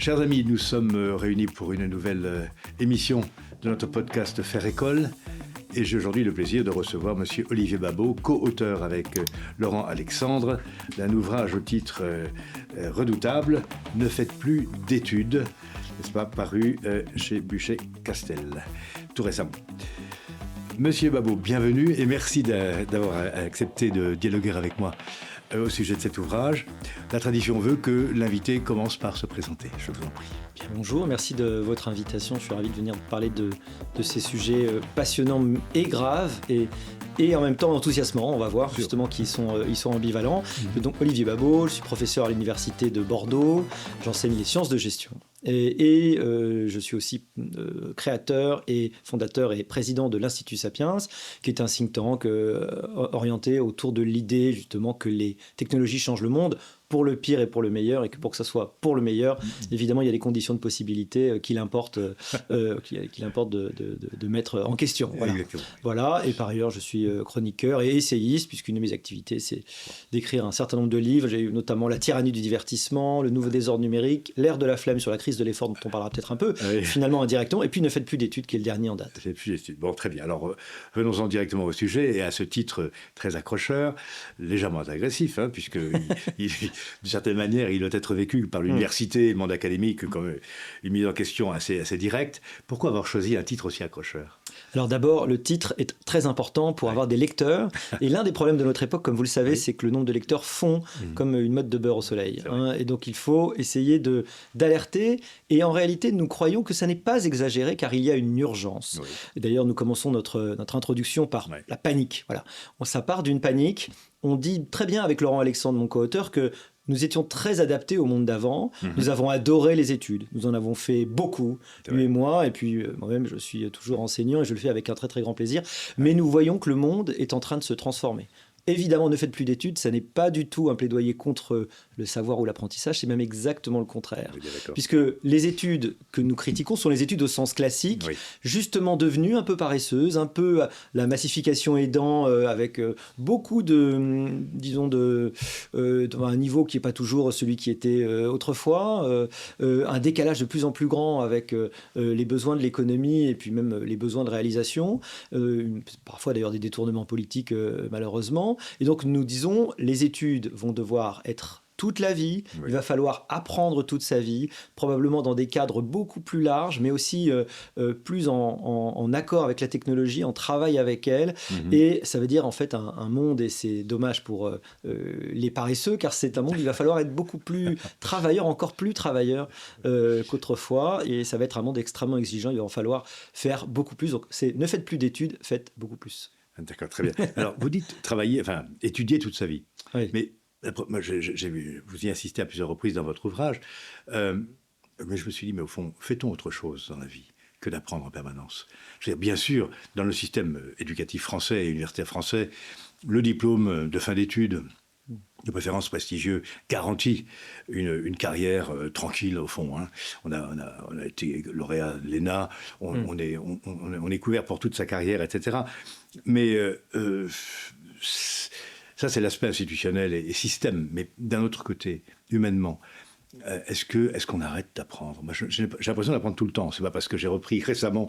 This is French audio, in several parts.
Chers amis, nous sommes réunis pour une nouvelle émission de notre podcast Faire École. Et j'ai aujourd'hui le plaisir de recevoir monsieur Olivier Babot, co-auteur avec Laurent Alexandre d'un ouvrage au titre redoutable « Ne faites plus d'études », n'est-ce pas, paru chez Buchet-Castel, tout récemment. Monsieur Babot, bienvenue et merci d'avoir accepté de dialoguer avec moi au sujet de cet ouvrage. La tradition veut que l'invité commence par se présenter. Je vous en prie. Bien, bonjour, merci de votre invitation. Je suis ravi de venir vous parler de ces sujets passionnants et graves et en même temps enthousiasmants. On va voir justement qu'ils sont ambivalents. Donc Olivier Babot, je suis professeur à l'université de Bordeaux. J'enseigne les sciences de gestion. Et je suis aussi créateur et fondateur et président de l'Institut Sapiens, qui est un think tank orienté autour de l'idée justement que les technologies changent le monde pour le pire et pour le meilleur, et que pour que ça soit pour le meilleur, évidemment, il y a des conditions de possibilité qu'il importe de mettre en question. Voilà. Et par ailleurs, je suis chroniqueur et essayiste, puisqu'une de mes activités, c'est d'écrire un certain nombre de livres. J'ai eu notamment La tyrannie du divertissement, Le nouveau désordre numérique, L'ère de la flemme sur la crise de l'effort, dont on parlera peut-être un peu, finalement indirectement, et puis Ne faites plus d'études, qui est le dernier en date. Bon, très bien. Alors, venons-en directement au sujet, et à ce titre très accrocheur, légèrement agressif, puisque d'une certaine manière, il doit être vécu par l'université et le monde académique comme une mise en question assez directe. Pourquoi avoir choisi un titre aussi accrocheur ? Alors d'abord, le titre est très important pour avoir des lecteurs. Et l'un des problèmes de notre époque, comme vous le savez, c'est que le nombre de lecteurs fond comme une motte de beurre au soleil. Et donc il faut essayer d'alerter. Et en réalité, nous croyons que ça n'est pas exagéré, car il y a une urgence. Et d'ailleurs, nous commençons notre introduction par la panique. Voilà. Ça part d'une panique. On dit très bien avec Laurent Alexandre, mon co-auteur, que nous étions très adaptés au monde d'avant. Nous avons adoré les études. Nous en avons fait beaucoup, lui et moi. Et puis moi-même, je suis toujours enseignant et je le fais avec un très très grand plaisir. Mais nous voyons que le monde est en train de se transformer. Évidemment, ne faites plus d'études, ça n'est pas du tout un plaidoyer contre le savoir ou l'apprentissage, c'est même exactement le contraire. Puisque les études que nous critiquons sont les études au sens classique, justement devenues un peu paresseuses, un peu la massification aidant, avec beaucoup de, disons, un niveau qui n'est pas toujours celui qui était autrefois, un décalage de plus en plus grand avec les besoins de l'économie et puis même les besoins de réalisation, parfois d'ailleurs des détournements politiques malheureusement. Et donc nous disons, les études vont devoir être toute la vie, il va falloir apprendre toute sa vie, probablement dans des cadres beaucoup plus larges, mais aussi plus en accord avec la technologie, en travail avec elle. Et ça veut dire en fait un monde, et c'est dommage pour les paresseux, car c'est un monde où il va falloir être beaucoup plus travailleur, encore plus travailleur qu'autrefois. Et ça va être un monde extrêmement exigeant, il va falloir faire beaucoup plus. Donc ne faites plus d'études, faites beaucoup plus. D'accord, très bien. Alors, vous dites étudier toute sa vie. Mais moi, j'ai vu, vous y insistez à plusieurs reprises dans votre ouvrage. Mais je me suis dit, mais au fond, fait-on autre chose dans la vie que d'apprendre en permanence ? Je veux dire, bien sûr, dans le système éducatif français et universitaire français, le diplôme de fin d'études, de préférence prestigieux, garantit une carrière tranquille au fond. On a été lauréat de l'ENA, on est couvert pour toute sa carrière, etc. Mais ça, c'est l'aspect institutionnel et système. Mais d'un autre côté, humainement, est-ce qu'on arrête d'apprendre ? Moi, j'ai l'impression d'apprendre tout le temps. C'est pas parce que j'ai repris récemment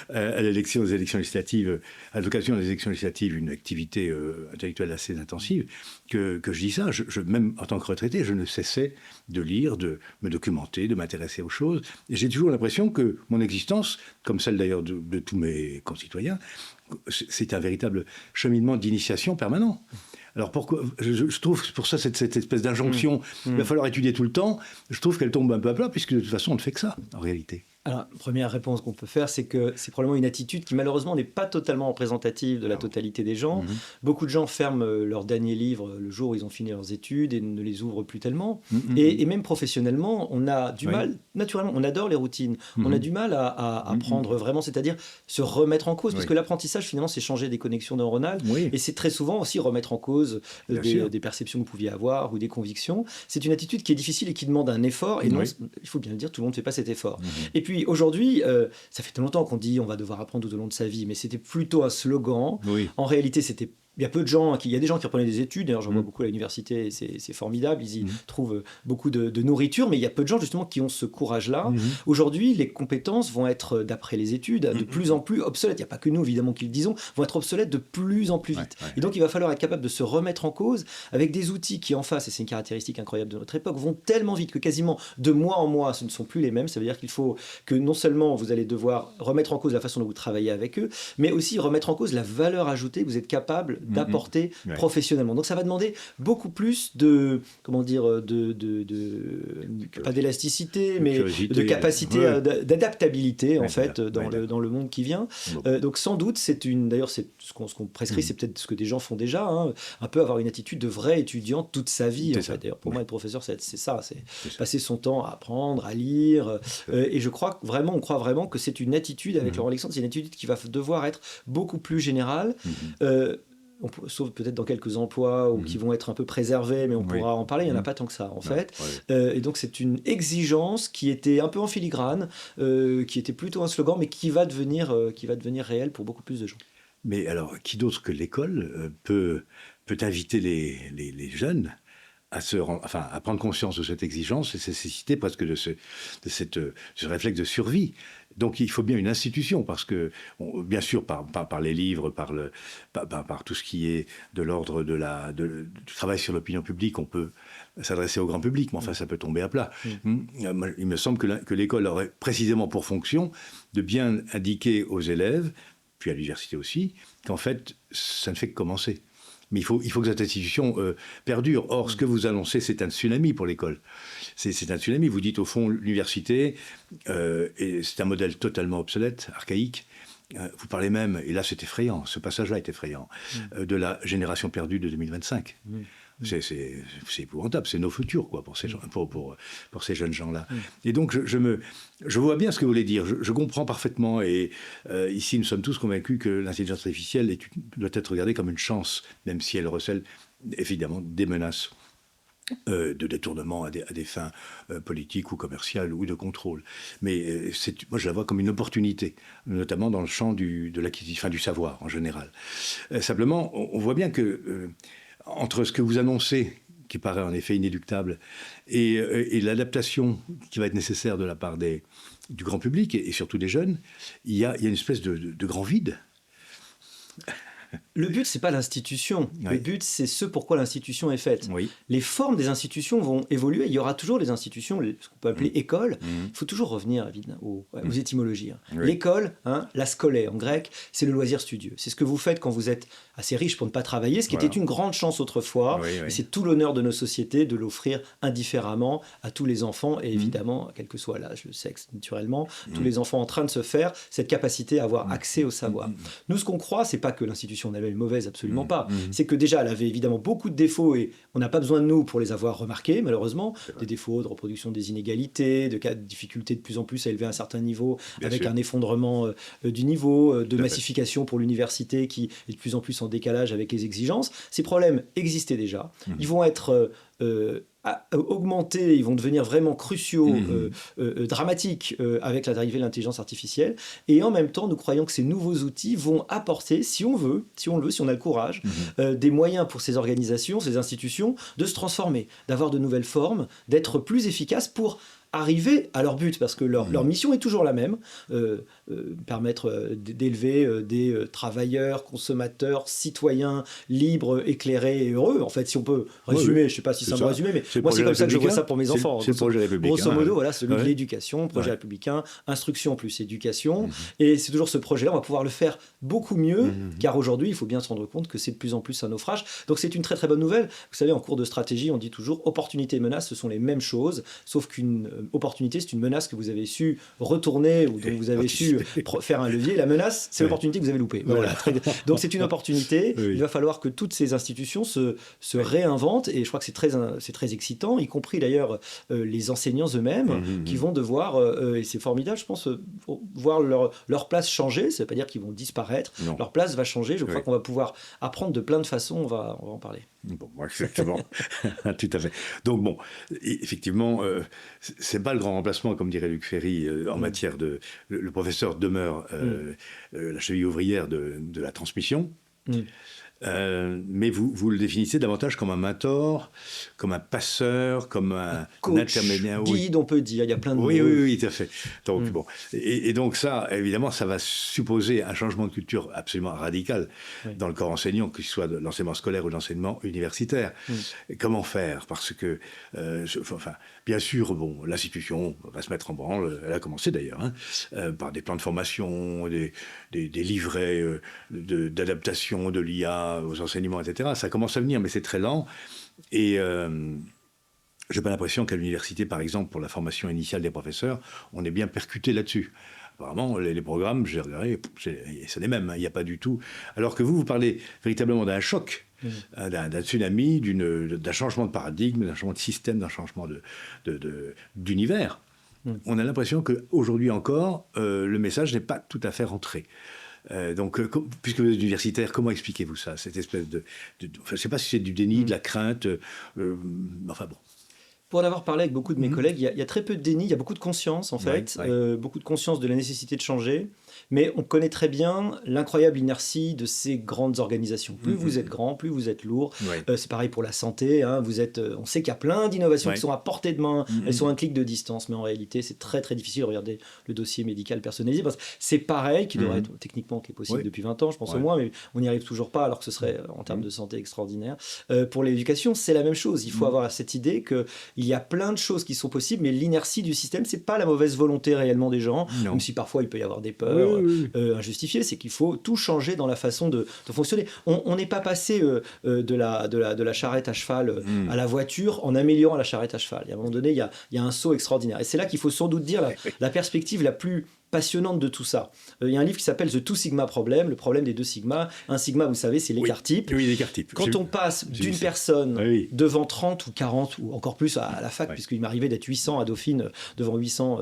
aux élections législatives, à l'occasion des élections législatives, une activité intellectuelle assez intensive que je dis ça. Même en tant que retraité, je ne cessais de lire, de me documenter, de m'intéresser aux choses. Et j'ai toujours l'impression que mon existence, comme celle d'ailleurs de tous mes concitoyens, c'est un véritable cheminement d'initiation permanent. Alors pourquoi je trouve pour ça cette espèce d'injonction, il va falloir étudier tout le temps, je trouve qu'elle tombe un peu à plat, puisque de toute façon on ne fait que ça en réalité. Alors, première réponse qu'on peut faire, c'est que c'est probablement une attitude qui malheureusement n'est pas totalement représentative de la totalité des gens. Beaucoup de gens ferment leur dernier livre le jour où ils ont fini leurs études et ne les ouvrent plus tellement. Et même professionnellement, on a du mal, naturellement, on adore les routines, on a du mal à apprendre vraiment, c'est-à-dire se remettre en cause, parce que l'apprentissage finalement c'est changer des connexions neuronales, et c'est très souvent aussi remettre en cause des perceptions que vous pouviez avoir ou des convictions. C'est une attitude qui est difficile et qui demande un effort, et non, il faut bien le dire, tout le monde ne fait pas cet effort. Et puis aujourd'hui, ça fait longtemps qu'on dit on va devoir apprendre tout au long de sa vie, mais c'était plutôt un slogan. En réalité, c'était il y a peu de gens, il y a des gens qui reprenaient des études, d'ailleurs j'en vois beaucoup à l'université, et c'est formidable, ils y trouvent beaucoup de nourriture, mais il y a peu de gens justement qui ont ce courage-là. Aujourd'hui, les compétences vont être, d'après les études, de plus en plus obsolètes. Il n'y a pas que nous évidemment qui le disons, vont être obsolètes de plus en plus vite. Et donc il va falloir être capable de se remettre en cause avec des outils qui en face, et c'est une caractéristique incroyable de notre époque, vont tellement vite que quasiment de mois en mois, ce ne sont plus les mêmes. Ça veut dire qu'il faut que non seulement vous allez devoir remettre en cause la façon dont vous travaillez avec eux, mais aussi remettre en cause la valeur ajoutée que vous êtes capable d'apporter professionnellement. Donc ça va demander beaucoup plus de, comment dire, pas d'élasticité, mais de capacité d'adaptabilité en fait dans le monde qui vient. Donc sans doute, d'ailleurs c'est ce qu'on prescrit, c'est peut-être ce que des gens font déjà, hein, un peu avoir une attitude de vrai étudiant toute sa vie. En fait. D'ailleurs, pour moi, être professeur, c'est ça, c'est passer son temps à apprendre, à lire. Et on croit vraiment que c'est une attitude avec Laurent Alexandre, c'est une attitude qui va devoir être beaucoup plus générale. Sauf peut-être dans quelques emplois qui vont être un peu préservés, mais on pourra en parler, il n'y en a pas tant que ça en fait. Et donc c'est une exigence qui était un peu en filigrane, qui était plutôt un slogan, mais qui va devenir réel pour beaucoup plus de gens. Mais alors, qui d'autre que l'école peut inviter les jeunes à prendre conscience de cette exigence et cette nécessité presque de ce réflexe de survie. Donc il faut bien une institution, parce que, bien sûr, par les livres, par tout ce qui est de l'ordre du travail sur l'opinion publique, on peut s'adresser au grand public, mais enfin ça peut tomber à plat. Il me semble que l'école aurait précisément pour fonction de bien indiquer aux élèves, puis à l'université aussi, qu'en fait, ça ne fait que commencer. Mais il faut que cette institution perdure. Or, ce que vous annoncez, c'est un tsunami pour l'école. C'est un tsunami. Vous dites, au fond, l'université, et c'est un modèle totalement obsolète, archaïque. Vous parlez même, et là c'est effrayant, ce passage-là est effrayant, de la génération perdue de 2025. C'est épouvantable, c'est nos futurs quoi, pour ces jeunes gens-là. Et donc je vois bien ce que vous voulez dire, je comprends parfaitement, et ici nous sommes tous convaincus que l'intelligence artificielle doit être regardée comme une chance, même si elle recèle évidemment des menaces de détournement à des fins politiques ou commerciales ou de contrôle. Mais moi je la vois comme une opportunité, notamment dans le champ du savoir en général. Simplement, on voit bien que entre ce que vous annoncez, qui paraît en effet inéluctable, et l'adaptation qui va être nécessaire de la part du grand public et surtout des jeunes, il y a une espèce de grand vide. Le but, c'est pas l'institution. Oui. Le but, c'est ce pourquoi l'institution est faite. Oui. Les formes des institutions vont évoluer. Il y aura toujours des institutions, ce qu'on peut appeler école. Il faut toujours revenir évidemment aux étymologies. Oui. L'école, la scolé en grec, c'est le loisir studieux. C'est ce que vous faites quand vous êtes assez riche pour ne pas travailler, ce qui était une grande chance autrefois. Oui. Et c'est tout l'honneur de nos sociétés de l'offrir indifféremment à tous les enfants, et évidemment, quel que soit l'âge, le sexe, naturellement, tous les enfants en train de se faire cette capacité à avoir accès au savoir. Nous, ce qu'on croit, c'est pas que l'institution en elle-même est mauvaise, absolument pas. C'est que déjà, elle avait évidemment beaucoup de défauts, et on n'a pas besoin de nous pour les avoir remarqués, malheureusement. Des défauts de reproduction des inégalités, de difficultés de plus en plus à élever un certain niveau, avec un effondrement du niveau, de massification pour l'université qui est de plus en plus en décalage avec les exigences. Ces problèmes existaient déjà. Ils vont être augmenter, ils vont devenir vraiment cruciaux, dramatiques avec l'arrivée de l'intelligence artificielle. Et en même temps, nous croyons que ces nouveaux outils vont apporter, si on le veut, si on a le courage, des moyens pour ces organisations, ces institutions, de se transformer, d'avoir de nouvelles formes, d'être plus efficaces pour arriver à leur but, parce que leur mission est toujours la même, permettre d'élever des travailleurs, consommateurs, citoyens libres, éclairés et heureux. En fait, si on peut résumer, je ne sais pas si ça me résumer, mais moi c'est comme ça que je vois ça pour mes enfants. C'est le projet républicain. Grosso modo, voilà, celui de l'éducation, projet républicain, instruction plus éducation, et c'est toujours ce projet-là, on va pouvoir le faire beaucoup mieux, car aujourd'hui, il faut bien se rendre compte que c'est de plus en plus un naufrage. Donc c'est une très très bonne nouvelle. Vous savez, en cours de stratégie, on dit toujours opportunité et menace, ce sont les mêmes choses, sauf qu'une opportunité, c'est une menace que vous avez su retourner ou dont vous avez su faire un levier. La menace, c'est l'opportunité que vous avez loupée. Voilà. Donc c'est une opportunité. Il va falloir que toutes ces institutions se réinventent, et je crois que c'est très excitant, y compris d'ailleurs les enseignants eux-mêmes qui vont devoir, et c'est formidable, je pense, voir leur place changer. Ça ne veut pas dire qu'ils vont disparaître. Non. Leur place va changer. Je crois qu'on va pouvoir apprendre de plein de façons. On va en parler. Bon, exactement. Tout à fait. Donc bon, effectivement, c'est pas le grand remplacement, comme dirait Luc Ferry, en matière de... Le professeur demeure la cheville ouvrière de la transmission. Mais vous le définissez davantage comme un mentor, comme un passeur, comme un intermédiaire. Guide, on peut dire, il y a plein de mots. Oui, tout à fait. Donc, bon. Et donc ça, évidemment, ça va supposer un changement de culture absolument radical dans le corps enseignant, que ce soit de l'enseignement scolaire ou de l'enseignement universitaire. Comment faire? Parce que, bien sûr, bon, l'institution va se mettre en branle, elle a commencé d'ailleurs, par des plans de formation, des livrets d'adaptation de l'IA aux enseignements, etc. Ça commence à venir, mais c'est très lent. Et j'ai pas l'impression qu'à l'université, par exemple, pour la formation initiale des professeurs, on est bien percuté là-dessus. Apparemment, les programmes, j'ai regardé, c'est les mêmes, il n'y a pas du tout. Alors que vous parlez véritablement d'un choc, d'un tsunami, d'un changement de paradigme, d'un changement de système, d'un changement d'univers. On a l'impression qu'aujourd'hui encore, le message n'est pas tout à fait rentré. Donc, puisque vous êtes universitaire, comment expliquez-vous ça, cette espèce je ne sais pas si c'est du déni, de la crainte, enfin bon. Pour en avoir parlé avec beaucoup de mes collègues, il y a très peu de déni, il y a beaucoup de conscience en fait, beaucoup de conscience de la nécessité de changer, mais on connaît très bien l'incroyable inertie de ces grandes organisations. Plus vous êtes grand, plus vous êtes lourd. C'est pareil pour la santé, on sait qu'il y a plein d'innovations qui sont à portée de main, elles sont à un clic de distance, mais en réalité c'est très très difficile. Regardez le dossier médical personnalisé, parce que c'est pareil, qui devrait être techniquement qui est possible depuis 20 ans, je pense au moins, mais on n'y arrive toujours pas, alors que ce serait en termes de santé extraordinaire. Pour l'éducation, c'est la même chose, il faut avoir cette idée que il y a plein de choses qui sont possibles, mais l'inertie du système, c'est pas la mauvaise volonté réellement des gens, même si parfois il peut y avoir des peurs injustifiées, c'est qu'il faut tout changer dans la façon de fonctionner. On n'est pas passé de la charrette à cheval à la voiture en améliorant la charrette à cheval. Et à un moment donné, il y a un saut extraordinaire. Et c'est là qu'il faut sans doute dire la perspective la plus passionnante de tout ça. Il y a un livre qui s'appelle The Two Sigma Problem, le problème des deux sigmas. Un sigma, vous savez, c'est l'écart type. Oui, l'écart type. Quand on passe d'une personne devant 30 ou 40 ou encore plus à la fac, puisqu'il m'arrivait d'être 800 à Dauphine, devant 800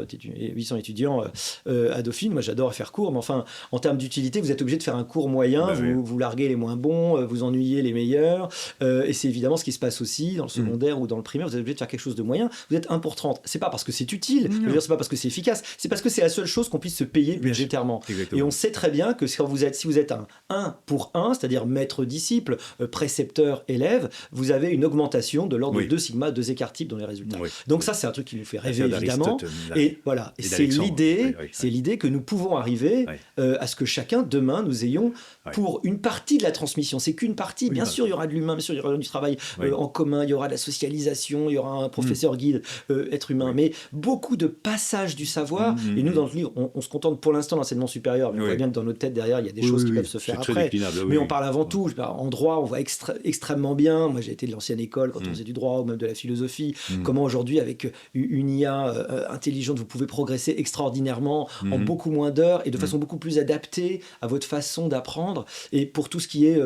étudiants à Dauphine, moi j'adore faire cours, mais enfin, en termes d'utilité, vous êtes obligé de faire un cours moyen, vous larguez les moins bons, vous ennuyez les meilleurs, et c'est évidemment ce qui se passe aussi dans le secondaire ou dans le primaire, vous êtes obligé de faire quelque chose de moyen, vous êtes 1 pour 30. C'est pas parce que c'est utile, c'est pas parce que c'est efficace, c'est parce que c'est la seule chose qu'on puisse se payer budgétairement. Et on sait très bien que si vous êtes un 1 pour 1, c'est-à-dire maître-disciple, précepteur-élève, vous avez une augmentation de l'ordre de 2 sigma, 2 écarts types dans les résultats. Donc ça, c'est un truc qui nous fait rêver, évidemment. Et voilà, et c'est l'idée que nous pouvons arriver à ce que chacun, demain, nous ayons pour une partie de la transmission. C'est qu'une partie. Bien sûr, il y aura de l'humain, bien sûr, il y aura du travail en commun, il y aura de la socialisation, il y aura un professeur guide, être humain, mais beaucoup de passages du savoir. Et nous, dans le livre, on se contente pour l'instant de l'enseignement supérieur, mais on voit bien que dans notre tête, derrière, il y a des choses qui peuvent se faire après. Mais on parle avant tout. En droit, on voit extrêmement bien. Moi, j'ai été de l'ancienne école quand on faisait du droit ou même de la philosophie. Comment aujourd'hui, avec une IA intelligente, vous pouvez progresser extraordinairement en beaucoup moins d'heures et de façon beaucoup plus adaptée à votre façon d'apprendre. Et pour tout ce qui est,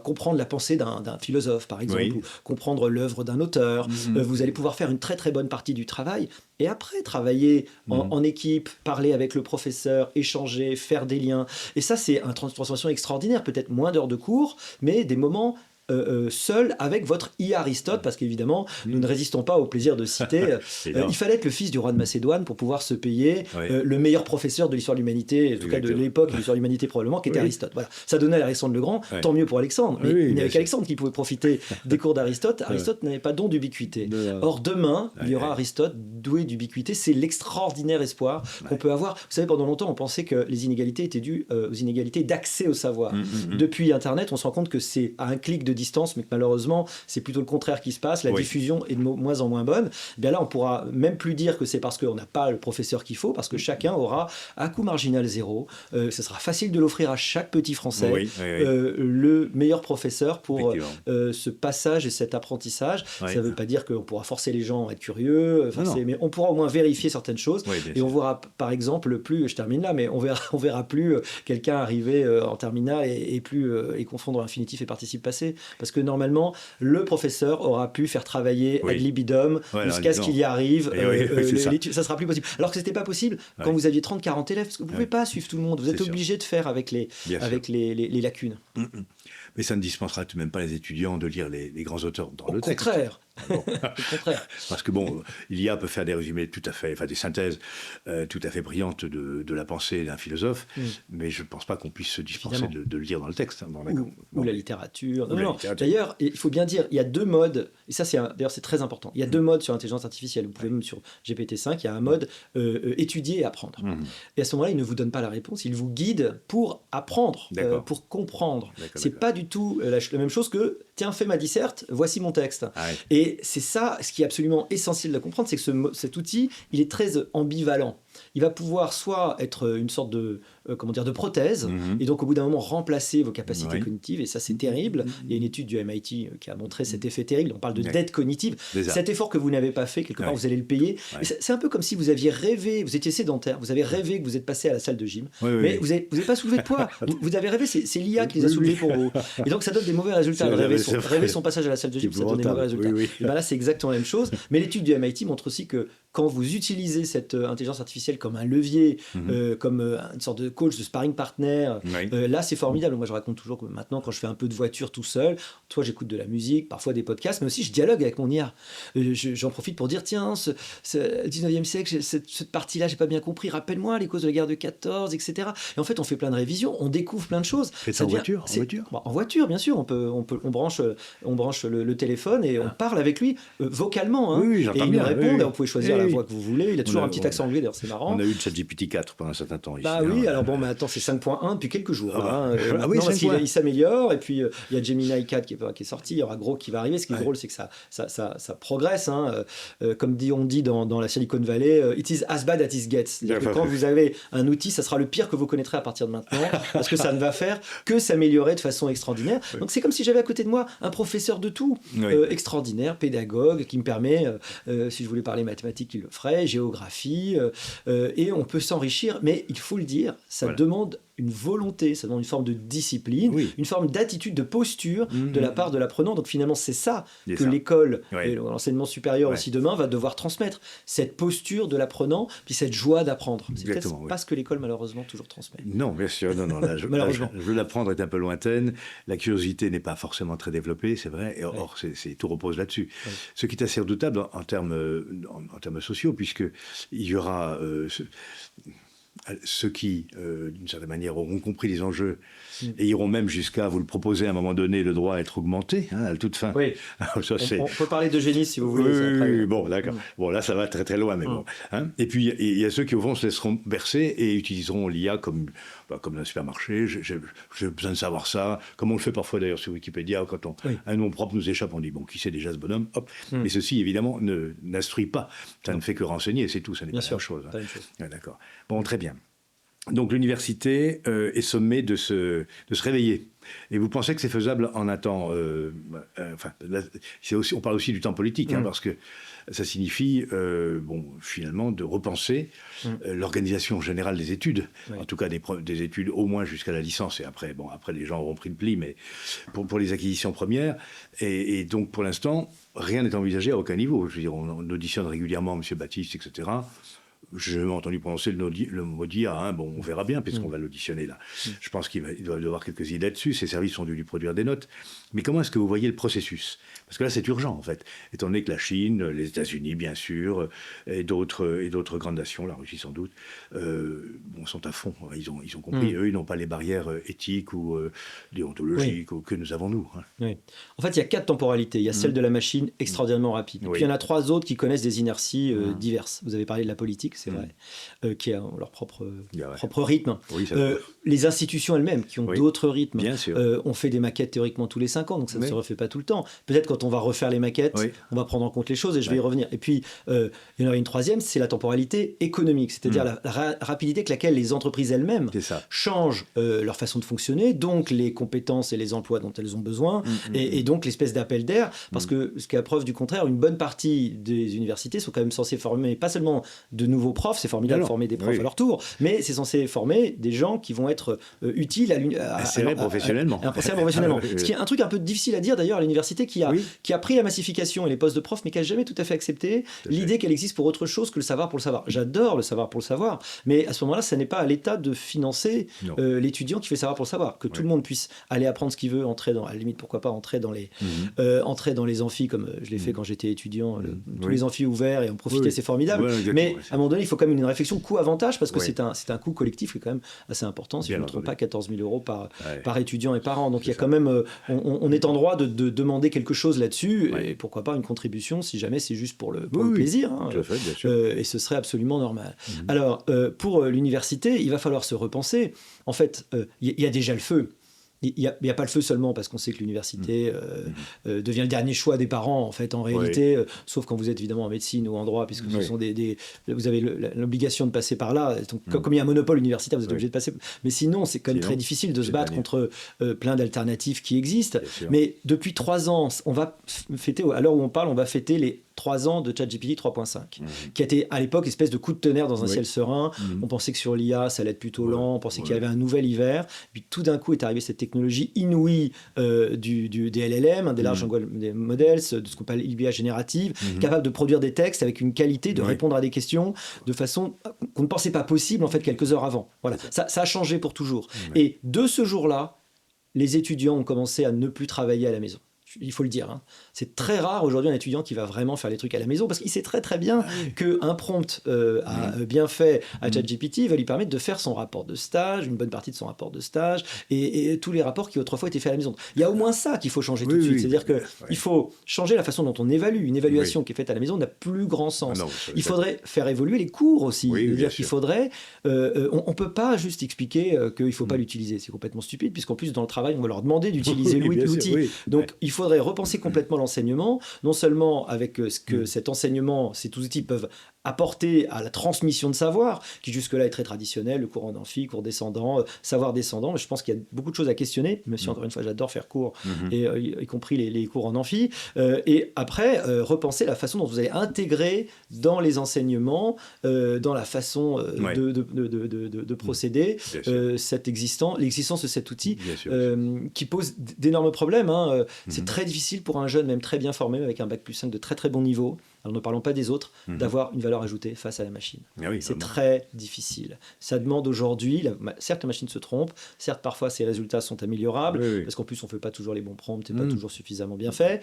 comprendre la pensée d'un philosophe, par exemple, ou comprendre l'œuvre d'un auteur, vous allez pouvoir faire une très très bonne partie du travail. Et après, travailler en équipe, parler avec le professeur, échanger, faire des liens. Et ça, c'est une transformation extraordinaire. Peut-être moins d'heures de cours, mais des moments seul avec votre IA Aristote, parce qu'évidemment, nous ne résistons pas au plaisir de citer. Il fallait être le fils du roi de Macédoine pour pouvoir se payer le meilleur professeur de l'histoire de l'humanité, en tout cas de l'époque de l'histoire de l'humanité probablement, qui était Aristote. Voilà. Ça donnait à Alexandre le Grand, tant mieux pour Alexandre. Mais il n'y avait qu'Alexandre qui pouvait profiter des cours d'Aristote. Aristote n'avait pas don d'ubiquité. Or, demain, il y aura Aristote doué d'ubiquité. C'est l'extraordinaire espoir qu'on peut avoir. Vous savez, pendant longtemps, on pensait que les inégalités étaient dues aux inégalités d'accès au savoir. Depuis Internet, on se rend compte que c'est à un clic de distance, mais que malheureusement, c'est plutôt le contraire qui se passe. La diffusion est de moins en moins bonne. Bien là, on pourra même plus dire que c'est parce qu'on n'a pas le professeur qu'il faut, parce que chacun aura, à coût marginal zéro, ce sera facile de l'offrir à chaque petit Français, le meilleur professeur pour ce passage et cet apprentissage. Ça ne veut pas dire qu'on pourra forcer les gens à être curieux, mais on pourra au moins vérifier certaines choses. Et on verra, par exemple, plus, je termine là, mais on verra plus quelqu'un arriver en terminale et confondre infinitif et participe passé. Parce que normalement, le professeur aura pu faire travailler ad libidum jusqu'à ce qu'il y arrive. Ça sera plus possible. Alors que ce n'était pas possible quand vous aviez 30-40 élèves, parce que vous ne pouvez pas suivre tout le monde. Vous êtes obligé de faire avec les lacunes. Mais ça ne dispensera tout de même pas les étudiants de lire les grands auteurs dans le texte. Au contraire, Bon. Au contraire. Parce que bon, l'IA peut faire des résumés tout à fait, enfin des synthèses tout à fait brillantes de la pensée d'un philosophe, mais je ne pense pas qu'on puisse se dispenser de le lire dans le texte. Bon, ou la littérature. Ou la littérature. D'ailleurs, il faut bien dire, il y a deux modes, et ça d'ailleurs c'est très important, il y a deux modes sur l'intelligence artificielle. Vous pouvez même sur GPT-5, il y a un mode étudier et apprendre. Et à ce moment-là, il ne vous donne pas la réponse, il vous guide pour apprendre, pour comprendre. C'est pas du tout la même chose que, tiens, fais ma disserte, voici mon texte. Et c'est ça, ce qui est absolument essentiel de comprendre, c'est que cet outil, il est très ambivalent. Il va pouvoir soit être une sorte de prothèse, et donc au bout d'un moment remplacer vos capacités cognitives, et ça c'est terrible. Il y a une étude du MIT qui a montré cet effet terrible, on parle de dette cognitive. Cet effort que vous n'avez pas fait, quelque part vous allez le payer. C'est un peu comme si vous aviez rêvé, vous étiez sédentaire, vous avez rêvé que vous êtes passé à la salle de gym, mais vous n'avez pas soulevé de poids, vous avez rêvé, c'est l'IA qui les a soulevés pour vous. Et donc ça donne des mauvais résultats. Rêver son passage à la salle de gym, ça donne des mauvais résultats. Et ben là c'est exactement la même chose, mais l'étude du MIT montre aussi que quand vous utilisez cette intelligence artificielle comme un levier, comme une sorte de coach, de sparring partner, là c'est formidable. Moi je raconte toujours que maintenant quand je fais un peu de voiture tout seul, toi j'écoute de la musique, parfois des podcasts, mais aussi je dialogue avec mon IA. J'en profite pour dire, tiens, ce 19e siècle, cette partie-là j'ai pas bien compris, rappelle-moi les causes de la guerre de 14, etc. Et en fait on fait plein de révisions, on découvre plein de choses. Faites ça en voiture, en voiture bien sûr, on branche le téléphone et on parle avec lui vocalement. Oui, et il nous répond, et on pouvait choisir la voix que vous voulez. Il a toujours un petit accent anglais, d'ailleurs, c'est marrant. On a eu le ChatGPT 4 pendant un certain temps ici. Alors bon, attends, c'est 5.1 depuis quelques jours. Parce il s'améliore. Et puis, il y a Gemini 4 qui est sorti. Il y aura Grok qui va arriver. Ce qui est drôle, c'est que ça progresse. Comme on dit dans la Silicon Valley, it is as bad as it gets. C'est-à-dire que quand vous avez un outil, ça sera le pire que vous connaîtrez à partir de maintenant, parce que ça ne va faire que s'améliorer de façon extraordinaire. Donc, c'est comme si j'avais à côté de moi un professeur de tout, extraordinaire, pédagogue, qui me permet, si je voulais parler mathématiques, il le ferait, géographie, et on peut s'enrichir, mais il faut le dire, ça demande une volonté, ça demande une forme de discipline, une forme d'attitude, de posture de la part de l'apprenant. Donc finalement, c'est ça que l'école et l'enseignement supérieur aussi demain va devoir transmettre, cette posture de l'apprenant, puis cette joie d'apprendre. C'est peut-être pas ce que l'école malheureusement toujours transmet. Non, bien sûr, non, malheureusement. Je veux l'apprendre est un peu lointaine, la curiosité n'est pas forcément très développée, c'est vrai, et or tout repose là-dessus. Ce qui est assez redoutable en termes sociaux, puisqu'il y aura ceux qui, d'une certaine manière, auront compris les enjeux et iront même jusqu'à vous le proposer à un moment donné, le droit à être augmenté, à la toute fin. Oui. Ça, on peut parler d'eugénie si vous voulez. Oui, bon, d'accord. Bon, là, ça va très très loin, mais bon. Et puis, il y a ceux qui, au fond, se laisseront bercer et utiliseront l'IA comme dans un supermarché. J'ai besoin de savoir ça. Comme on le fait parfois, d'ailleurs, sur Wikipédia, quand un nom propre nous échappe, on dit, bon, qui c'est déjà ce bonhomme? Hop. Mais ceci, évidemment, n'instruit pas. Ça ne fait que renseigner, c'est tout. Ça n'est pas la même chose. D'accord. Bon, très bien. Donc l'université est sommée de se réveiller. Et vous pensez que c'est faisable en un temps on parle aussi du temps politique, parce que ça signifie finalement de repenser l'organisation générale des études, en tout cas des études au moins jusqu'à la licence, et après les gens auront pris le pli, mais pour les acquisitions premières. Et donc pour l'instant, rien n'est envisagé à aucun niveau. Je veux dire, on auditionne régulièrement M. Baptiste, etc. J'ai jamais entendu prononcer le mot d'IA. On verra bien, puisqu'on va l'auditionner là. Je pense qu'il doit y avoir quelques idées là-dessus. Ces services ont dû lui produire des notes. Mais comment est-ce que vous voyez le processus? Parce que là, c'est urgent, en fait. Étant donné que la Chine, les États-Unis, bien sûr, et d'autres grandes nations, la Russie sans doute, sont à fond. Ils ont compris. Eux, ils n'ont pas les barrières éthiques ou déontologiques que nous avons, nous. Oui. En fait, il y a 4 temporalités. Il y a celle de la machine, extraordinairement rapide. Et puis, il y en a 3 autres qui connaissent des inerties diverses. Vous avez parlé de la politique, c'est vrai, qui a leur propre rythme. Oui, les institutions elles-mêmes, qui ont d'autres rythmes. Bien sûr. On fait des maquettes théoriquement tous les 5 ans, donc ça ne se refait pas tout le temps. Peut-être quand on va refaire les maquettes, on va prendre en compte les choses, et je vais y revenir. Et puis, il y en a une troisième, c'est la temporalité économique, c'est-à-dire la rapidité avec laquelle les entreprises elles-mêmes changent leur façon de fonctionner, donc les compétences et les emplois dont elles ont besoin, et donc l'espèce d'appel d'air, parce que, ce qui est à preuve du contraire, une bonne partie des universités sont quand même censées former pas seulement de nouveaux nouveaux profs, c'est formidable de former des profs à leur tour, mais c'est censé former des gens qui vont être utiles professionnellement. Ce qui est un truc un peu difficile à dire d'ailleurs à l'université qui a pris la massification et les postes de profs, mais qui n'a jamais tout à fait accepté l'idée qu'elle existe pour autre chose que le savoir pour le savoir. J'adore le savoir pour le savoir, mais à ce moment-là, ça n'est pas à l'État de financer l'étudiant qui fait savoir pour le savoir. Que tout le monde puisse aller apprendre ce qu'il veut, à la limite, pourquoi pas entrer dans les amphis, comme je l'ai fait quand j'étais étudiant, tous les amphis ouverts et en profiter, c'est formidable. Mais à un moment donné, il faut quand même une réflexion coût-avantage, parce que c'est un coût collectif qui est quand même assez important, si je ne me trompe pas, 14 000 euros par étudiant et par an. Donc il y a quand même, on est en droit de demander quelque chose là-dessus, et pourquoi pas une contribution si jamais c'est juste pour le plaisir. Et ce serait absolument normal. Alors, pour l'université, il va falloir se repenser. En fait, il y a déjà le feu. Il n'y a pas le feu seulement parce qu'on sait que l'université devient le dernier choix des parents, en fait, en réalité, sauf quand vous êtes évidemment en médecine ou en droit, puisque ce sont vous avez l'obligation de passer par là. Donc, comme il y a un monopole universitaire, vous êtes obligé de passer. Mais sinon, c'est quand même très difficile de se battre contre plein d'alternatives qui existent. Mais depuis 3 ans, on va fêter, à l'heure où on parle, on va fêter les 3 ans de ChatGPT 3.5, qui a été à l'époque espèce de coup de tonnerre dans un ciel serein. On pensait que sur l'IA, ça allait être plutôt lent, on pensait qu'il y avait un nouvel hiver. Puis tout d'un coup est arrivée cette technologie inouïe des LLM, des large language models, de ce qu'on appelle l'IA générative, capable de produire des textes avec une qualité, de répondre à des questions de façon qu'on ne pensait pas possible en fait quelques heures avant. Voilà, ça a changé pour toujours. Et de ce jour-là, les étudiants ont commencé à ne plus travailler à la maison. Il faut le dire. Hein. C'est très rare aujourd'hui un étudiant qui va vraiment faire les trucs à la maison parce qu'il sait très très bien qu'un prompt bien fait à ChatGPT va lui permettre de faire son rapport de stage, une bonne partie de son rapport de stage et tous les rapports qui autrefois étaient faits à la maison. Il y a au moins ça qu'il faut changer tout de suite. C'est-à-dire qu'il faut changer la façon dont on évalue. Une évaluation qui est faite à la maison n'a plus grand sens. Il faudrait faire évoluer les cours aussi. C'est-à-dire qu'il faudrait... on ne peut pas juste expliquer qu'il ne faut pas l'utiliser. C'est complètement stupide puisqu'en plus dans le travail, on va leur demander d'utiliser l'outil. Donc il faudrait repenser complètement l'enseignement, non seulement avec ce que cet enseignement, ces outils peuvent apporter à la transmission de savoir, qui jusque-là est très traditionnel, le cours en amphi, cours descendant, savoir descendant. Mais je pense qu'il y a beaucoup de choses à questionner, même si encore une fois j'adore faire cours, y compris les cours en amphi. Et après, repenser la façon dont vous allez intégrer dans les enseignements, dans la façon de procéder, l'existence de cet outil qui pose d'énormes problèmes. C'est très difficile pour un jeune, même très bien formé, avec un bac+5 de très très bon niveau, alors ne parlons pas des autres, d'avoir une valeur ajoutée face à la machine. C'est très difficile. Ça demande aujourd'hui, certes la machine se trompe, certes parfois ses résultats sont améliorables, parce qu'en plus on ne fait pas toujours les bons prompts, c'est pas toujours suffisamment bien fait.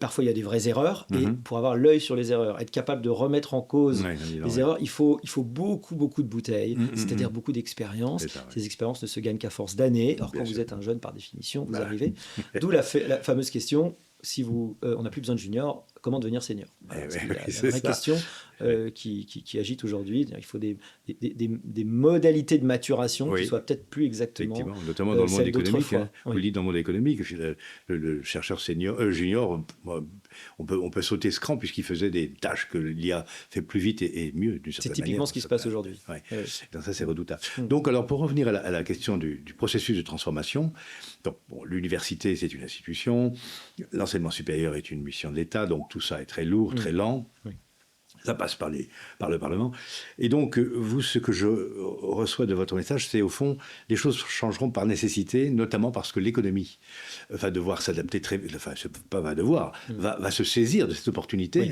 Parfois il y a des vraies erreurs, et pour avoir l'œil sur les erreurs, être capable de remettre en cause les erreurs, il faut beaucoup de bouteilles, c'est-à-dire beaucoup d'expérience. Ces expériences ne se gagnent qu'à force d'années, or quand vous êtes un jeune par définition, vous arrivez. D'où la fameuse question, si on n'a plus besoin de junior, comment devenir senior? C'est la vraie question qui agite aujourd'hui. Il faut des modalités de maturation qui soient peut-être plus exactement notamment dans le monde économique. Vous le dites dans le monde économique, le chercheur junior, on peut sauter ce cran puisqu'il faisait des tâches que l'IA fait plus vite et mieux, d'une certaine manière. C'est typiquement ce qui se passe aujourd'hui. Donc ça, c'est redoutable. Donc, alors, pour revenir à la question du processus de transformation, donc, l'université, c'est une institution, l'enseignement supérieur est une mission de l'État, donc tout ça est très lourd, très lent. Ça passe par le Parlement. Et donc, vous, ce que je reçois de votre message, c'est au fond, les choses changeront par nécessité, notamment parce que l'économie va devoir s'adapter va se saisir de cette opportunité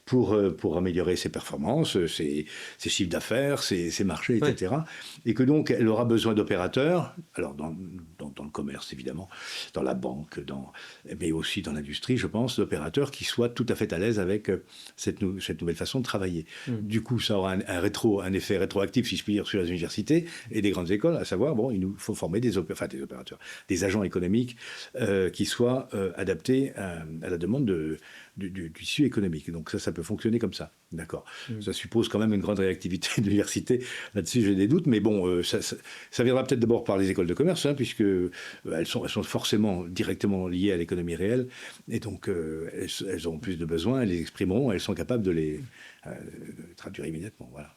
pour améliorer ses performances, ses chiffres d'affaires, ses marchés, etc. Et que donc, elle aura besoin d'opérateurs, alors dans le commerce, évidemment, dans la banque, mais aussi dans l'industrie, je pense, d'opérateurs qui soient tout à fait à l'aise avec cette nouvelle façon de travailler. Du coup, ça aura un effet rétroactif, si je puis dire, sur les universités et des grandes écoles, à savoir, il nous faut former des opérateurs, des agents économiques qui soient adaptés à la demande du tissu économique. Donc ça peut fonctionner comme ça. D'accord. Ça suppose quand même une grande réactivité de l'université. Là-dessus, j'ai des doutes, mais bon, ça viendra peut-être d'abord par les écoles de commerce, puisque elles sont forcément directement liées à l'économie réelle, et donc elles auront plus de besoins, elles les exprimeront, elles sont capables de les traduire immédiatement. Voilà.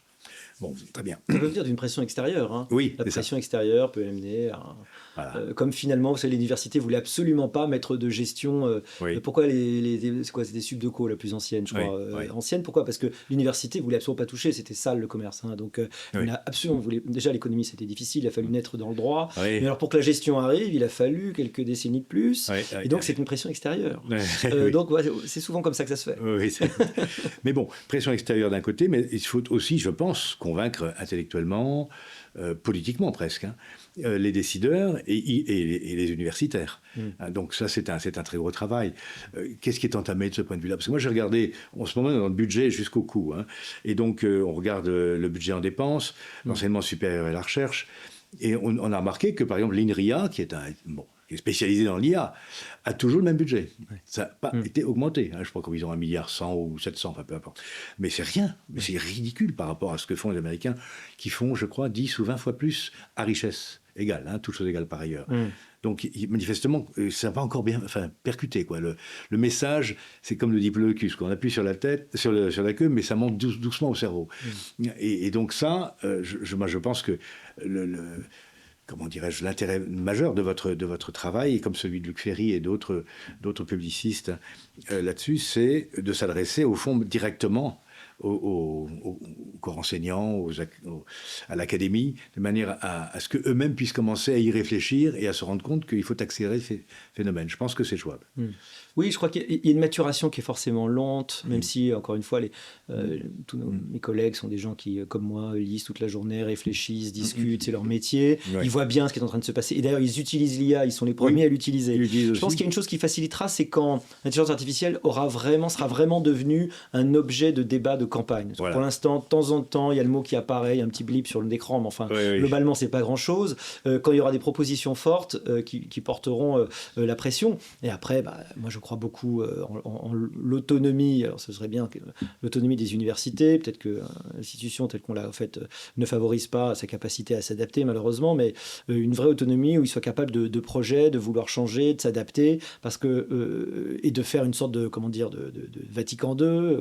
Bon, très bien. Ça peut venir d'une pression extérieure. Oui, la pression extérieure peut amener à Voilà. Comme finalement, vous savez, l'université voulait absolument pas mettre de gestion. Oui. Pourquoi c'est quoi, c'était Subdeco la plus ancienne, je crois. Oui. Ancienne, pourquoi? Parce que l'université voulait absolument pas toucher, c'était sale le commerce. Hein. Donc, on a absolument déjà l'économie, c'était difficile, il a fallu naître dans le droit. Oui. Mais alors, pour que la gestion arrive, il a fallu quelques décennies de plus. Et donc, c'est une pression extérieure. Donc, c'est souvent comme ça que ça se fait. Oui, mais bon, pression extérieure d'un côté, mais il faut aussi, je pense, convaincre intellectuellement, politiquement presque, hein, les décideurs et les universitaires. Donc ça, c'est un très gros travail. Qu'est-ce qui est entamé de ce point de vue-là? Parce que moi, j'ai regardé, en ce moment, dans le budget jusqu'au cou. Hein, et donc, on regarde le budget en dépenses, l'enseignement supérieur et la recherche. Et on a remarqué que, par exemple, l'INRIA, qui est spécialisé dans l'IA, a toujours le même budget. Ça n'a pas été augmenté. Hein. Je crois qu'ils ont 1,1 milliard ou 700, enfin peu importe. Mais c'est rien. Mais c'est ridicule par rapport à ce que font les Américains, qui font, je crois, 10 ou 20 fois plus à richesse égale, hein, toutes choses égales par ailleurs. Donc, manifestement, ça va encore bien percuter. Quoi. Le message, c'est comme le diplodocus. On appuie sur la tête, sur la queue, mais ça monte doucement au cerveau. Et donc ça, je pense que comment dirais-je, l'intérêt majeur de votre travail, comme celui de Luc Ferry et d'autres publicistes là-dessus, c'est de s'adresser au fond directement aux corps enseignants, à l'académie, de manière à ce qu'eux-mêmes puissent commencer à y réfléchir et à se rendre compte qu'il faut accélérer ces phénomènes. Je pense que c'est jouable. Oui, je crois qu'il y a une maturation qui est forcément lente, même si, encore une fois, tous mes collègues sont des gens qui, comme moi, lisent toute la journée, réfléchissent, discutent, c'est leur métier, ils voient bien ce qui est en train de se passer. Et d'ailleurs, ils utilisent l'IA, ils sont les premiers à l'utiliser. Je pense qu'il y a une chose qui facilitera, c'est quand l'intelligence artificielle sera vraiment devenue un objet de débat de campagne. Voilà. Pour l'instant, de temps en temps, il y a le mot qui apparaît, il y a un petit blip sur l'écran, mais enfin, globalement, c'est pas grand-chose. Quand il y aura des propositions fortes qui porteront la pression, et après, moi, je crois beaucoup en l'autonomie. Alors, ce serait bien que l'autonomie des universités, peut-être que l'institution telle qu'on l'a faite ne favorise pas sa capacité à s'adapter, malheureusement, mais une vraie autonomie où ils soient capables de projets, de vouloir changer, de s'adapter, parce que et de faire une sorte de Vatican II.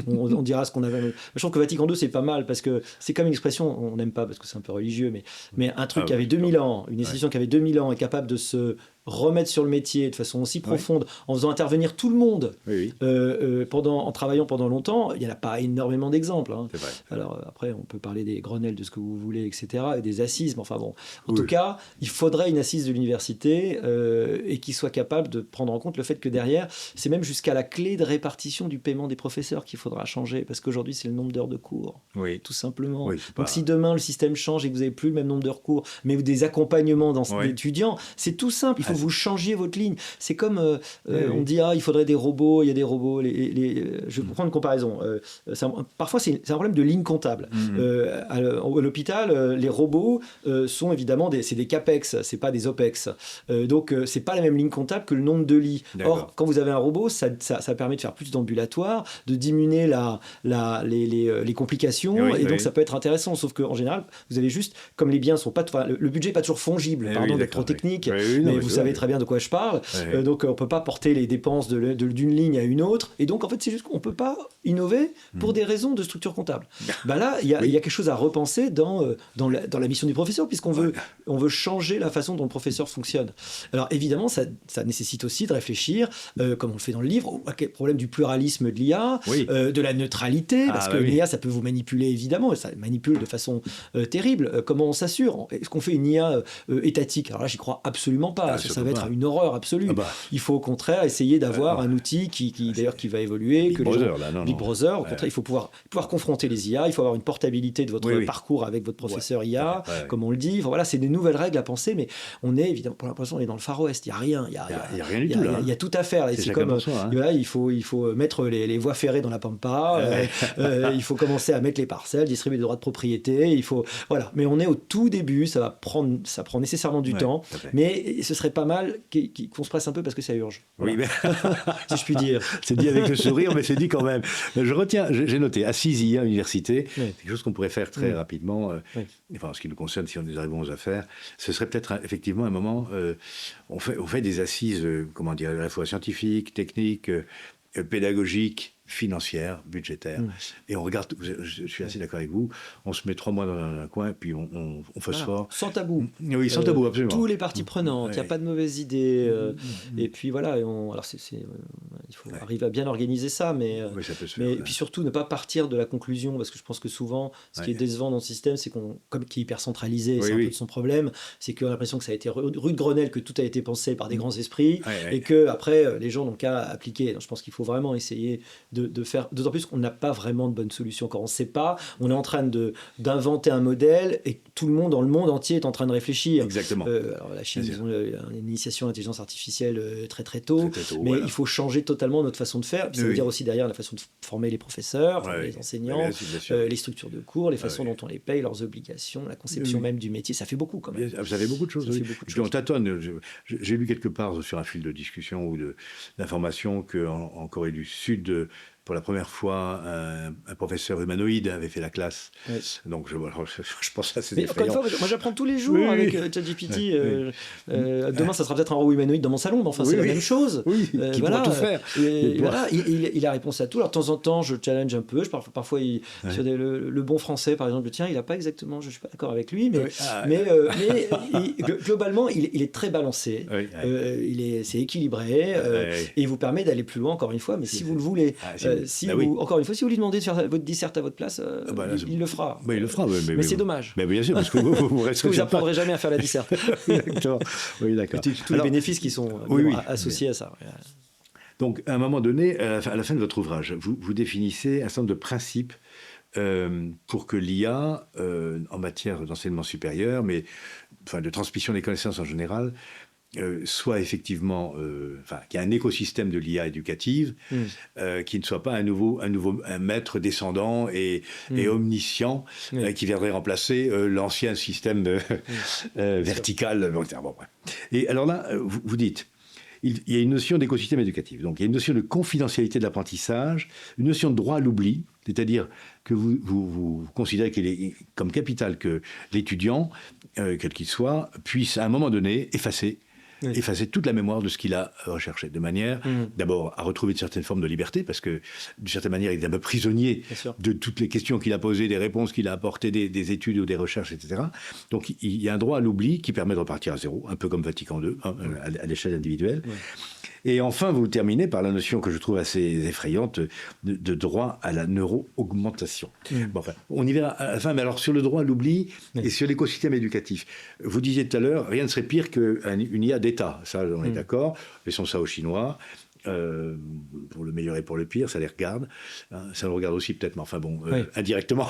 On dira ce qu'on avait. Je trouve que Vatican II, c'est pas mal parce que c'est comme une expression, on n'aime pas parce que c'est un peu religieux, mais un truc qui avait 2000 ans, une institution qui avait 2000 ans est capable de se remettre sur le métier de façon aussi profonde, en faisant intervenir tout le monde en travaillant pendant longtemps. Il n'y en a pas énormément d'exemples. Hein. C'est vrai. Alors après, on peut parler des Grenelles, de ce que vous voulez, etc., et des assises. Mais enfin bon, en tout cas, il faudrait une assise de l'université et qui soit capable de prendre en compte le fait que derrière, c'est même jusqu'à la clé de répartition du paiement des professeurs qu'il faudra changer, parce qu'aujourd'hui, c'est le nombre d'heures de cours, tout simplement. Donc si demain, le système change et que vous n'avez plus le même nombre d'heures de cours, mais des accompagnements d'étudiants, c'est tout simple. Il faut que vous changiez votre ligne. C'est comme on dit, il faudrait des robots, il y a des robots. Je vais prendre une comparaison. Parfois, c'est un problème de ligne comptable. À l'hôpital, les robots sont évidemment c'est des CAPEX, c'est pas des OPEX. Donc, c'est pas la même ligne comptable que le nombre de lits. Or, quand vous avez un robot, ça permet de faire plus d'ambulatoires, de diminuer les complications, et donc ça peut être intéressant. Sauf qu'en général, vous avez juste, comme les biens sont pas... Le budget n'est pas toujours fongible, pardon d'être trop technique, mais vous savez très bien de quoi je parle. Donc, on peut pas porter les dépenses d'une ligne à une autre. Et donc, en fait, c'est juste qu'on peut pas innover pour des raisons de structure comptable. Là, il y a quelque chose à repenser dans la mission du professeur, puisqu'on veut changer la façon dont le professeur fonctionne. Alors, évidemment, ça nécessite aussi de réfléchir, comme on le fait dans le livre, au problème du pluralisme de l'IA, de la neutralité, parce que l'IA, ça peut vous manipuler, évidemment, et ça manipule de façon terrible. Comment on s'assure? Est-ce qu'on fait une IA étatique? Alors là, j'y crois absolument pas. Ça va être une horreur absolue. Il faut au contraire essayer d'avoir un outil qui va évoluer. Big Brother, au contraire, il faut pouvoir confronter les IA, il faut avoir une portabilité de votre parcours avec votre professeur IA, comme on le dit. Enfin, voilà, c'est des nouvelles règles à penser, mais on est évidemment, pour l'impression, on est dans le Far West. Il n'y a rien. Il y a rien du tout. Il y a tout à faire. C'est comme il faut mettre les voies ferrées dans la pampa. Il faut commencer à mettre les parcelles, distribuer des droits de propriété. Mais on est au tout début. Ça prend nécessairement du temps, mais ce serait pas mal qu'on se presse un peu parce que ça urge. Voilà. Si je puis dire. C'est dit avec le sourire, mais c'est dit quand même. J'ai noté assise IA université. C'est quelque chose qu'on pourrait faire très rapidement. Enfin, en ce qui nous concerne, si nous arrivons aux affaires, ce serait peut-être effectivement un moment. On fait des assises, à la fois scientifiques, techniques, pédagogiques, financière, budgétaire. Et on regarde, je suis assez d'accord avec vous, on se met 3 mois dans un coin, puis on phosphore. Sans tabou. Oui, sans tabou, absolument. Tous les parties prenantes, il n'y a pas de mauvaises idées. Et puis voilà, alors il faut arriver à bien organiser ça, mais, oui, ça peut se faire, et puis surtout ne pas partir de la conclusion, parce que je pense que souvent, ce qui est décevant dans le système, c'est qui est hyper centralisé, c'est un peu de son problème, c'est qu'on a l'impression que ça a été rue de Grenelle, que tout a été pensé par des grands esprits, et que après les gens n'ont qu'à appliquer. Donc, je pense qu'il faut vraiment essayer de faire, d'autant plus qu'on n'a pas vraiment de bonne solution encore. On ne sait pas, on est en train d'inventer un modèle et tout le monde dans le monde entier est en train de réfléchir. Exactement. Alors la Chine, ils ont une initiation à l'intelligence artificielle très très tôt, mais voilà. il faut changer totalement notre façon de faire. Puis ça veut dire aussi derrière la façon de former les professeurs, les enseignants, bien sûr. les structures de cours, les façons dont on les paye, leurs obligations, la conception même du métier. Ça fait beaucoup quand même. Ça fait beaucoup de choses. Puis on tâtonne. J'ai lu quelque part sur un fil de discussion ou d'information qu'en Corée du Sud, pour la première fois, un professeur humanoïde avait fait la classe. Donc je pense à ces Mais encore une fois, moi j'apprends tous les jours avec ChatGPT. Demain, ça sera peut-être un robot humanoïde dans mon salon, mais enfin c'est la même chose. Qui pourra tout faire. Il a réponse à tout. Alors de temps en temps, je challenge un peu. Parfois, sur le bon français, par exemple, tiens, il n'a pas exactement, je ne suis pas d'accord avec lui, mais globalement, il est très balancé. C'est équilibré et il vous permet d'aller plus loin, encore une fois, mais si vous le voulez. Encore une fois, si vous lui demandez de faire votre dissert à votre place, il le fera. Il le fera, mais c'est dommage. Mais bien sûr, parce que vous resterez. Vous n'apprendrez jamais à faire la dissert. Exactement. Oui, d'accord. Tous les bénéfices qui sont associés à ça. Donc, à un moment donné, à la fin de votre ouvrage, vous définissez un certain nombre de principes pour que l'IA, en matière d'enseignement supérieur, mais de transmission des connaissances en général, soit effectivement, qu'il y ait un écosystème de l'IA éducative, qui ne soit pas un maître descendant et omniscient qui viendrait remplacer l'ancien système vertical. Et alors là, vous dites, il y a une notion d'écosystème éducatif. Donc il y a une notion de confidentialité de l'apprentissage, une notion de droit à l'oubli, c'est-à-dire que vous considérez qu'il est comme capital que l'étudiant, quel qu'il soit, puisse à un moment donné effacer toute la mémoire de ce qu'il a recherché, de manière d'abord à retrouver une certaine forme de liberté, parce que d'une certaine manière il est un peu prisonnier de toutes les questions qu'il a posées, des réponses qu'il a apportées, des études ou des recherches, etc. Donc il y a un droit à l'oubli qui permet de repartir à zéro, un peu comme Vatican II, à l'échelle individuelle. Et enfin, vous terminez par la notion que je trouve assez effrayante de droit à la neuro-augmentation. On y verra à la fin, mais alors sur le droit à l'oubli et sur l'écosystème éducatif. Vous disiez tout à l'heure, rien ne serait pire qu'une IA d'État. Ça, on est d'accord. Laissons ça aux Chinois. Pour le meilleur et pour le pire, ça les regarde. Ça le regarde aussi peut-être, mais enfin bon, indirectement.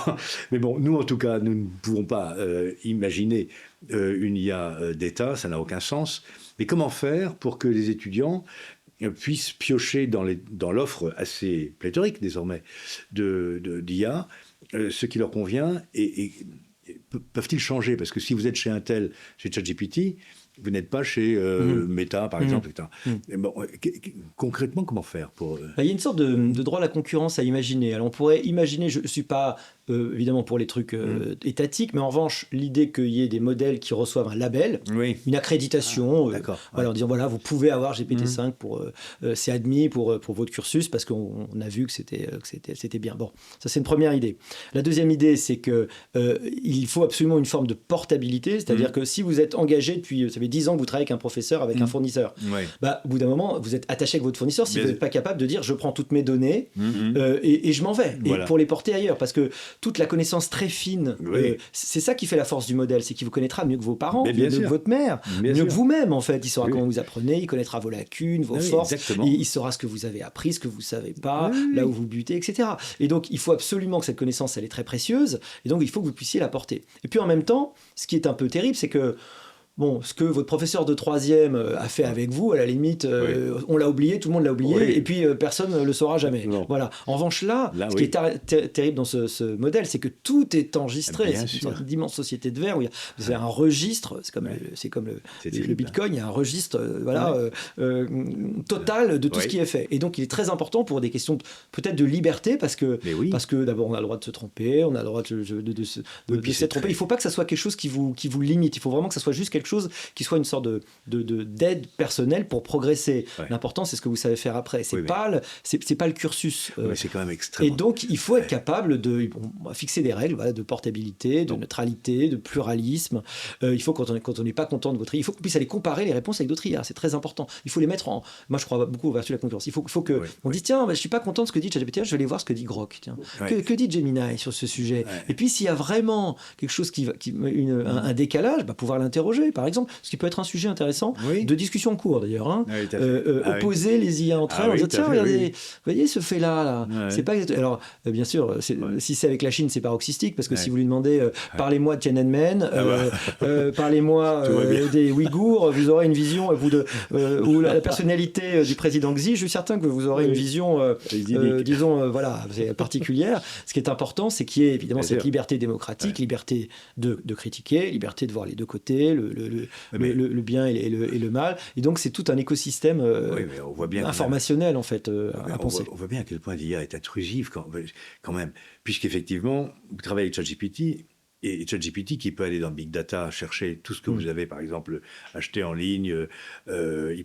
Mais bon, nous en tout cas, nous ne pouvons pas imaginer une IA d'État, ça n'a aucun sens. Mais comment faire pour que les étudiants puissent piocher dans l'offre assez pléthorique désormais d'IA ce qui leur convient et peuvent-ils changer? Parce que si vous êtes chez Intel, chez ChatGPT, vous n'êtes pas chez Meta, par exemple. Concrètement, comment faire pour... Il y a une sorte de droit à la concurrence à imaginer. Alors, on pourrait imaginer, je ne suis pas évidemment pour les trucs étatiques, mais en revanche, l'idée qu'il y ait des modèles qui reçoivent un label, une accréditation, en disant, voilà, vous pouvez avoir GPT-5, c'est admis pour votre cursus, parce qu'on a vu que c'était bien. Bon, ça c'est une première idée. La deuxième idée, c'est qu'il faut absolument une forme de portabilité, c'est-à-dire que si vous êtes engagé depuis, ça fait 10 ans que vous travaillez avec un professeur, avec un fournisseur, au bout d'un moment, vous êtes attaché avec votre fournisseur si vous n'êtes pas capable de dire, je prends toutes mes données et je m'en vais, et pour les porter ailleurs, parce que toute la connaissance très fine, c'est ça qui fait la force du modèle, c'est qu'il vous connaîtra mieux que vos parents, mieux que votre mère, mieux que vous-même en fait. Il saura comment vous apprenez, il connaîtra vos lacunes, vos forces, il saura ce que vous avez appris, ce que vous ne savez pas, là où vous butez, etc. Et donc il faut absolument que cette connaissance, elle est très précieuse, et donc il faut que vous puissiez la porter. Et puis en même temps, ce qui est un peu terrible, c'est que ce que votre professeur de 3e a fait avec vous, à la limite, on l'a oublié, tout le monde l'a oublié, et puis personne ne le saura jamais. Voilà. En revanche, là ce qui est terrible dans ce modèle, c'est que tout est enregistré. C'est une immense société de verre où vous avez un registre, c'est comme le Bitcoin, il y a un registre total de tout ce qui est fait. Et donc, il est très important pour des questions peut-être de liberté, parce que d'abord, on a le droit de se tromper, on a le droit de se tromper. Il ne faut pas que ça soit quelque chose qui vous limite, il faut vraiment que ça soit juste quelque chose qui soit une sorte d'aide personnelle pour progresser. Ouais. L'important, c'est ce que vous savez faire après. C'est pas le cursus. Mais c'est quand même extrêmement... Et donc, il faut être capable de fixer des règles, voilà, de portabilité, de neutralité, de pluralisme. Il faut, quand on n'est pas content de votre IA, il faut qu'on puisse aller comparer les réponses avec d'autres IA. C'est très important. Il faut les mettre en... Moi, je crois beaucoup aux vertus de la concurrence. Il faut que on dise, tiens, je suis pas content de ce que dit ChatGPT, je vais aller voir ce que dit Grok. Tiens. Que dit Gemini sur ce sujet? Et puis, s'il y a vraiment quelque chose un décalage, pouvoir l'interroger, par exemple, ce qui peut être un sujet intéressant de discussion en cours, d'ailleurs. Hein. Opposer les IA entre elles, en disant, tiens, regardez, vous voyez ce fait-là, c'est pas exactement... Alors, bien sûr, si c'est avec la Chine, c'est paroxystique, parce que si vous lui demandez, parlez-moi de Tiananmen, parlez-moi des Ouïghours, vous aurez une vision, ou la personnalité du président Xi, je suis certain que vous aurez une vision, disons, voilà, particulière. Ce qui est important, c'est qu'il y ait évidemment cette liberté démocratique, liberté de critiquer, liberté de voir les deux côtés, le bien et le mal. Et donc, c'est tout un écosystème on voit bien informationnel, en fait, à penser. On voit bien à quel point l'IA est intrusive quand même, puisqu'effectivement, vous travaillez avec ChatGPT, et ChatGPT qui peut aller dans Big Data chercher tout ce que vous avez, par exemple, acheté en ligne, il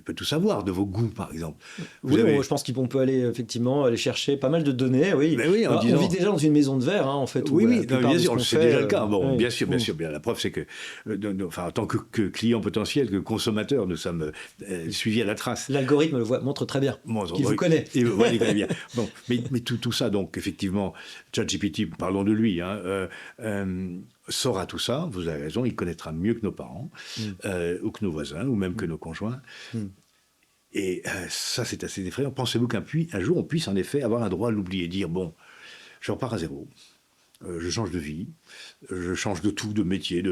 peut tout savoir de vos goûts, par exemple. Je pense qu'on peut aller effectivement aller chercher pas mal de données. On vit déjà dans une maison de verre, en fait. Bien sûr, c'est déjà le cas. Bien sûr. La preuve, c'est que, en tant que client potentiel, que consommateur, nous sommes suivis à la trace. L'algorithme montre très bien qu'il vous connaît. Il connaît bien. Mais tout ça, donc, effectivement, ChatGPT, parlons de lui, saura tout ça, vous avez raison, il connaîtra mieux que nos parents, ou que nos voisins, ou même que nos conjoints. Et ça, c'est assez effrayant. Pensez-vous qu'un jour, on puisse en effet avoir un droit à l'oublier, dire, bon, je repars à zéro, je change de vie, je change de tout, de métier,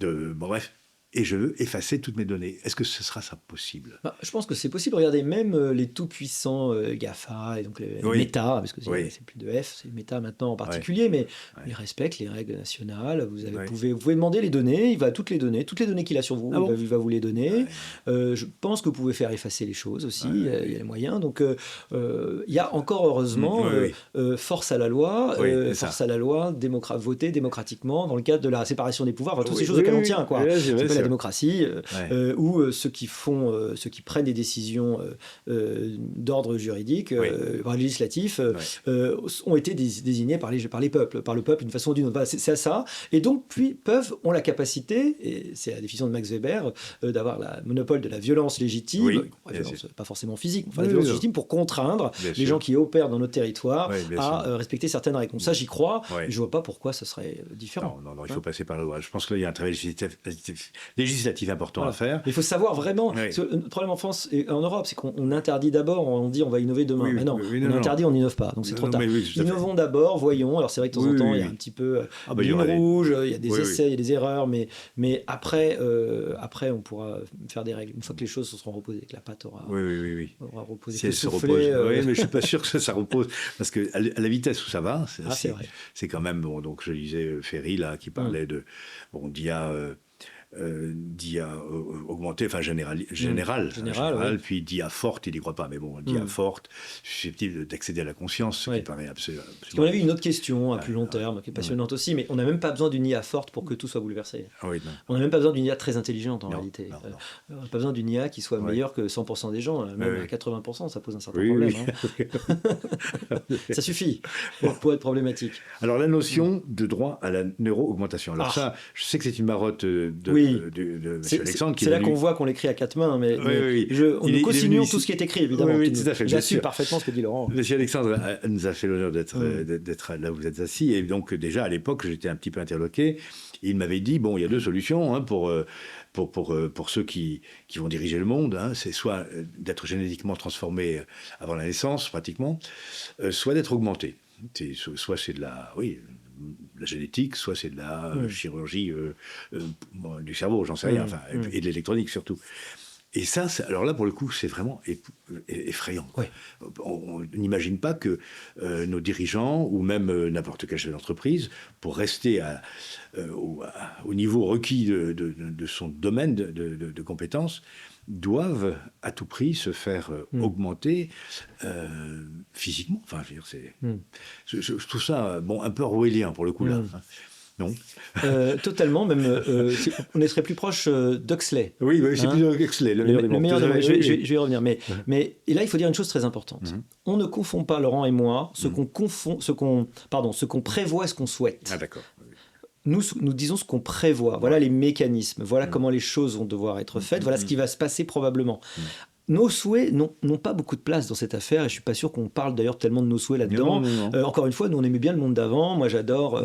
bref, et je veux effacer toutes mes données. Est-ce que ce sera ça possible ? Je pense que c'est possible. Regardez, même les tout-puissants GAFA, et donc les Meta, parce que c'est plus de F, c'est Meta maintenant en particulier, mais ils respectent les règles nationales. Vous pouvez demander les données, il va toutes les données qu'il a sur vous, il va vous les donner. Je pense que vous pouvez faire effacer les choses aussi, il y a les moyens. Donc, il y a encore heureusement force à la loi, voter démocratiquement dans le cadre de la séparation des pouvoirs, toutes ces choses auxquelles on tient, quoi. La démocratie, où ceux qui prennent des décisions d'ordre juridique, législatif, ont été désignés par le peuple d'une façon ou d'une autre. C'est à ça. Et donc, ont la capacité, et c'est la définition de Max Weber, d'avoir le monopole de la violence légitime, pas forcément physique, la violence légitime pour contraindre les gens qui opèrent dans notre territoire à respecter certaines règles. Donc ça, j'y crois. Je ne vois pas pourquoi ça serait différent. Non, il faut passer par la loi. Je pense qu'il y a un travail législatif important à faire. Il faut savoir vraiment... Le problème en France et en Europe, c'est qu'on interdit d'abord, on dit on va innover demain. Mais non, on interdit, on n'innove pas. Donc c'est trop tard. Innovons d'abord, voyons. Alors c'est vrai que de temps en temps, il y a un petit peu ligne rouge, il y a des essais, il y a des erreurs, mais après, on pourra faire des règles. Une fois que les choses se seront reposées, que la pâte aura reposé. Si elle se repose. Mais je ne suis pas sûr que ça repose. Parce qu'à la vitesse où ça va, c'est quand même... Bon, donc je lisais Ferry, là, qui parlait d'IA augmentée, enfin générale, puis d'IA forte, il n'y croit pas, mais bon, d'IA forte, susceptible d'accéder à la conscience, ce qui paraît absolument... On a vu une autre question à plus long terme, qui est passionnante aussi, mais on n'a même pas besoin d'une IA forte pour que tout soit bouleversé. On n'a même pas besoin d'une IA très intelligente en réalité. On n'a pas besoin d'une IA qui soit meilleure que 100% des gens, même à 80%, ça pose un certain problème. Ça suffit pour être problématique. Alors la notion de droit à la neuro-augmentation, alors ça, je sais que c'est une marotte de M. Alexandre. C'est là qu'on voit qu'on l'écrit à quatre mains, mais nous co-signons tout ce qui est écrit, évidemment. Tout à fait. J'assume parfaitement ce que dit Laurent. M. Alexandre nous a fait l'honneur d'être là où vous êtes assis, et donc déjà à l'époque, j'étais un petit peu interloqué. Il m'avait dit, bon, il y a deux solutions pour ceux qui vont diriger le monde, c'est soit d'être génétiquement transformé avant la naissance, pratiquement, soit d'être augmenté. Soit c'est de la génétique, soit c'est de la chirurgie du cerveau, j'en sais rien, et de l'électronique surtout. Et ça, alors là, pour le coup, c'est vraiment effrayant. On n'imagine pas que nos dirigeants, ou même n'importe quel chef d'entreprise, pour rester au niveau requis de son domaine de compétences, doivent à tout prix se faire augmenter physiquement. Enfin, je veux dire, je trouve ça un peu orwellien pour le coup là. Non. Totalement, même on serait plus proche d'Huxley. Oui, c'est plus Huxley, le meilleur des mondes. Le meilleur je vais y revenir. Mais et là, il faut dire une chose très importante. On ne confond pas, Laurent et moi, ce qu'on prévoit et ce qu'on souhaite. Ah, d'accord. Nous disons ce qu'on prévoit. Voilà les mécanismes. Voilà comment les choses vont devoir être faites. Voilà ce qui va se passer probablement. Nos souhaits n'ont pas beaucoup de place dans cette affaire et je ne suis pas sûr qu'on parle d'ailleurs tellement de nos souhaits là-dedans. Non. Encore une fois, nous on aimait bien le monde d'avant. Moi j'adore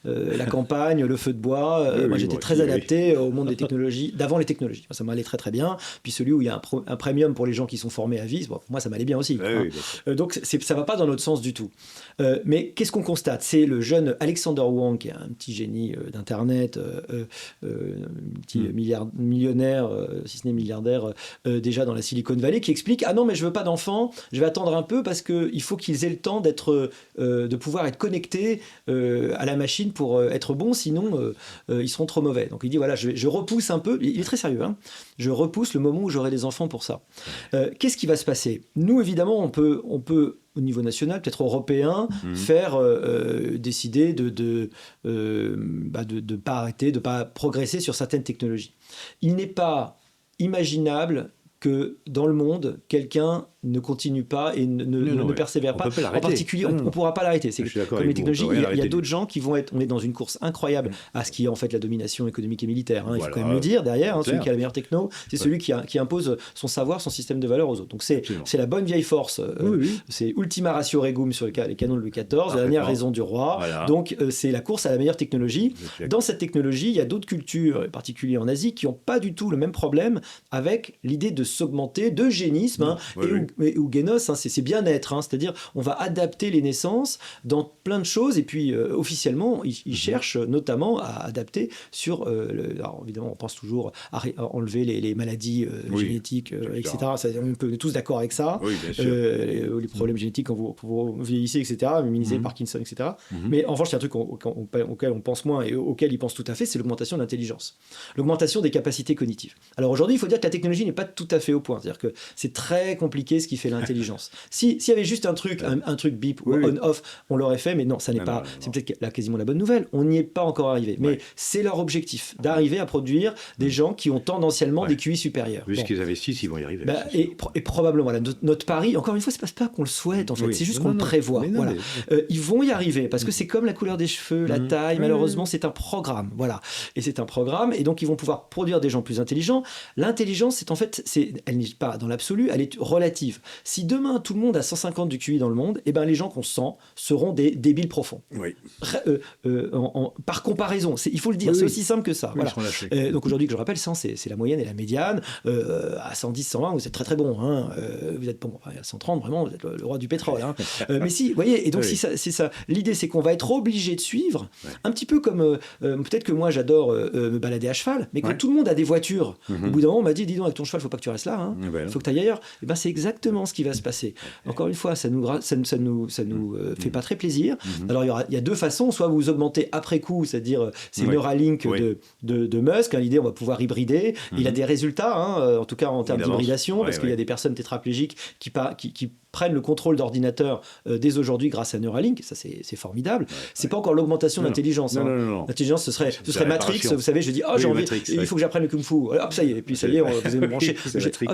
la campagne, le feu de bois. Moi j'étais très adapté au monde des technologies, d'avant les technologies. Ça m'allait très très bien. Puis celui où il y a un premium pour les gens qui sont formés à vie, pour moi ça m'allait bien aussi. Donc ça ne va pas dans notre sens du tout. Mais qu'est-ce qu'on constate? C'est le jeune Alexander Wang, qui est un petit génie d'Internet, petit millionnaire, si ce n'est milliardaire, déjà dans la Silicon Valley, qui explique: ah non, mais je veux pas d'enfants, je vais attendre un peu parce qu'il faut qu'ils aient le temps de pouvoir être connectés à la machine pour être bons, sinon ils seront trop mauvais. Donc il dit voilà, je repousse un peu, il est très sérieux, hein, je repousse le moment où j'aurai des enfants pour ça. Qu'est-ce qui va se passer? Nous, évidemment, on peut au niveau national, peut-être européen, faire décider de pas arrêter, de pas progresser sur certaines technologies. Il n'est pas imaginable que dans le monde, quelqu'un ne continue pas et ne persévère pas. En particulier, on ne pourra pas l'arrêter. C'est comme les technologies, il y a d'autres gens qui vont être... On est dans une course incroyable à ce qui est en fait la domination économique et militaire. Il faut quand même le dire derrière. Celui qui a la meilleure techno, c'est celui qui impose son savoir, son système de valeurs aux autres. Donc c'est la bonne vieille force. C'est ultima ratio regum sur les canons de Louis XIV, la dernière raison du roi. Voilà. Donc c'est la course à la meilleure technologie. Dans cette technologie, il y a d'autres cultures, en particulier en Asie, qui n'ont pas du tout le même problème avec l'idée de s'augmenter, d'eugénisme, ou génos, c'est bien-être, c'est-à-dire on va adapter les naissances dans plein de choses, et puis officiellement ils cherchent notamment à adapter sur alors évidemment on pense toujours à enlever les maladies génétiques, etc. On est tous d'accord avec ça, les problèmes génétiques quand vous vieillissez, etc., minimiser Parkinson, etc. Mais en revanche il y a un truc auquel on pense moins et auquel ils pensent tout à fait, c'est l'augmentation de l'intelligence, l'augmentation des capacités cognitives. Alors aujourd'hui il faut dire que la technologie n'est pas tout à fait au point, c'est-à-dire que c'est très compliqué ce qui fait l'intelligence. S'il y avait juste un truc bip ou on-off, on l'aurait fait, mais non, ça n'est pas. C'est peut-être là quasiment la bonne nouvelle. On n'y est pas encore arrivé. Mais c'est leur objectif, d'arriver à produire des gens qui ont tendanciellement des QI supérieurs. Vu ce qu'ils investissent, ils vont y arriver. Et probablement, voilà, notre pari, encore une fois, c'est pas qu'on le souhaite, en fait, c'est juste qu'on le prévoit. Voilà. Ils vont y arriver, parce que c'est comme la couleur des cheveux, la taille, malheureusement, c'est un programme. Voilà. Et c'est un programme, et donc ils vont pouvoir produire des gens plus intelligents. L'intelligence, c'est en fait, elle n'est pas dans l'absolu, elle est relative. Si demain tout le monde a 150 du QI dans le monde, eh ben les gens qu'on sent seront des débiles profonds. Par comparaison, il faut le dire, c'est aussi simple que ça. Voilà. Donc aujourd'hui, que je rappelle, 100 c'est la moyenne et la médiane. À 110, 120, vous êtes très très bon. Vous êtes bon. À 130, vraiment, vous êtes le roi du pétrole. Mais si, vous voyez, et donc si ça, c'est ça. L'idée, c'est qu'on va être obligé de suivre, un petit peu comme peut-être que moi j'adore me balader à cheval, mais quand tout le monde a des voitures, au bout d'un moment on m'a dit, dis donc avec ton cheval, faut pas que tu restes là, il faut que tu ailles ailleurs. Et ben c'est exactement ce qui va se passer. Encore une fois, ça nous fait pas très plaisir. Alors il y a deux façons, soit vous augmentez après coup, c'est-à-dire c'est Neuralink de Musk, l'idée on va pouvoir hybrider. Il a des résultats, en tout cas en termes d'hybridation, parce qu'il y a des personnes tétraplégiques qui prennent le contrôle d'ordinateur dès aujourd'hui grâce à Neuralink. Ça c'est formidable. C'est pas encore l'augmentation d'intelligence. L'intelligence ce serait Matrix, vous savez, je dis j'ai envie, il faut que j'apprenne le kung-fu. Hop, ça y est, et puis ça y est, vous allez me brancher.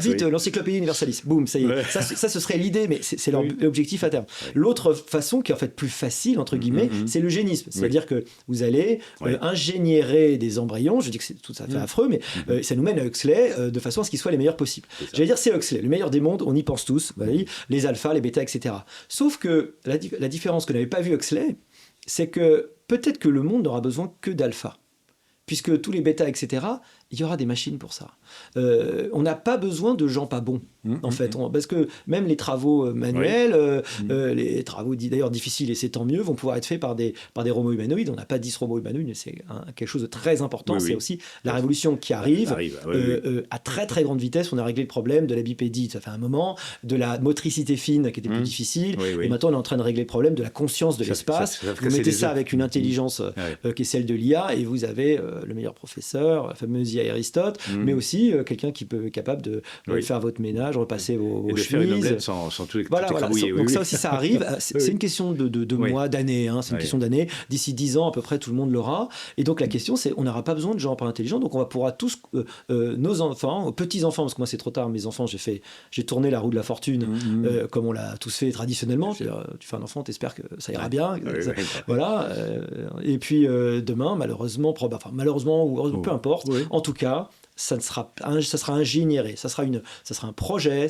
Vite, l'encyclopédie universaliste. Boum, ça y est. Ça ce serait l'idée, mais c'est l'objectif à terme. L'autre façon, qui est en fait plus facile, entre guillemets, c'est l'eugénisme. C'est-à-dire que vous allez ingénierer des embryons, je dis que c'est tout à fait affreux, mais ça nous mène à Huxley de façon à ce qu'ils soient les meilleurs possibles. J'allais dire, c'est Huxley, le meilleur des mondes, on y pense tous, les alphas, les bêtas, etc. Sauf que la différence que n'avait pas vu Huxley, c'est que peut-être que le monde n'aura besoin que d'alpha. Puisque tous les bêtas, etc., il y aura des machines pour ça. On n'a pas besoin de gens pas bons, en fait. Parce que même les travaux manuels, les travaux d'ailleurs difficiles, et c'est tant mieux, vont pouvoir être faits par des robots humanoïdes. On n'a pas 10 robots humanoïdes, mais c'est quelque chose de très important. C'est aussi la révolution qui arrive à très très grande vitesse. On a réglé le problème de la bipédie, ça fait un moment, de la motricité fine qui était plus difficile. Et maintenant, on est en train de régler le problème de la conscience de l'espace. Vous mettez ça avec une intelligence qui est celle de l'IA, et vous avez le meilleur professeur, la fameuse IA Aristote, mais aussi quelqu'un qui peut être capable de faire votre ménage ménage, repassez vos et de faire une chemises. omelette sans tout Voilà. écrabouiller. Donc ça aussi, ça arrive. C'est une question de Oui. mois, d'années. C'est une Oui. question d'années. D'ici 10 ans, à peu près, tout le monde l'aura. Et donc la question, c'est, on n'aura pas besoin de gens pas intelligents. Donc on pourra tous, nos enfants, petits-enfants, parce que moi c'est trop tard, mes enfants, j'ai tourné la roue de la fortune, comme on l'a tous fait traditionnellement. Tu fais un enfant, t'espères que ça ira bien. Voilà. Et puis demain, malheureusement, ou peu importe, en tout cas, ça sera ingénieré, ça sera un projet,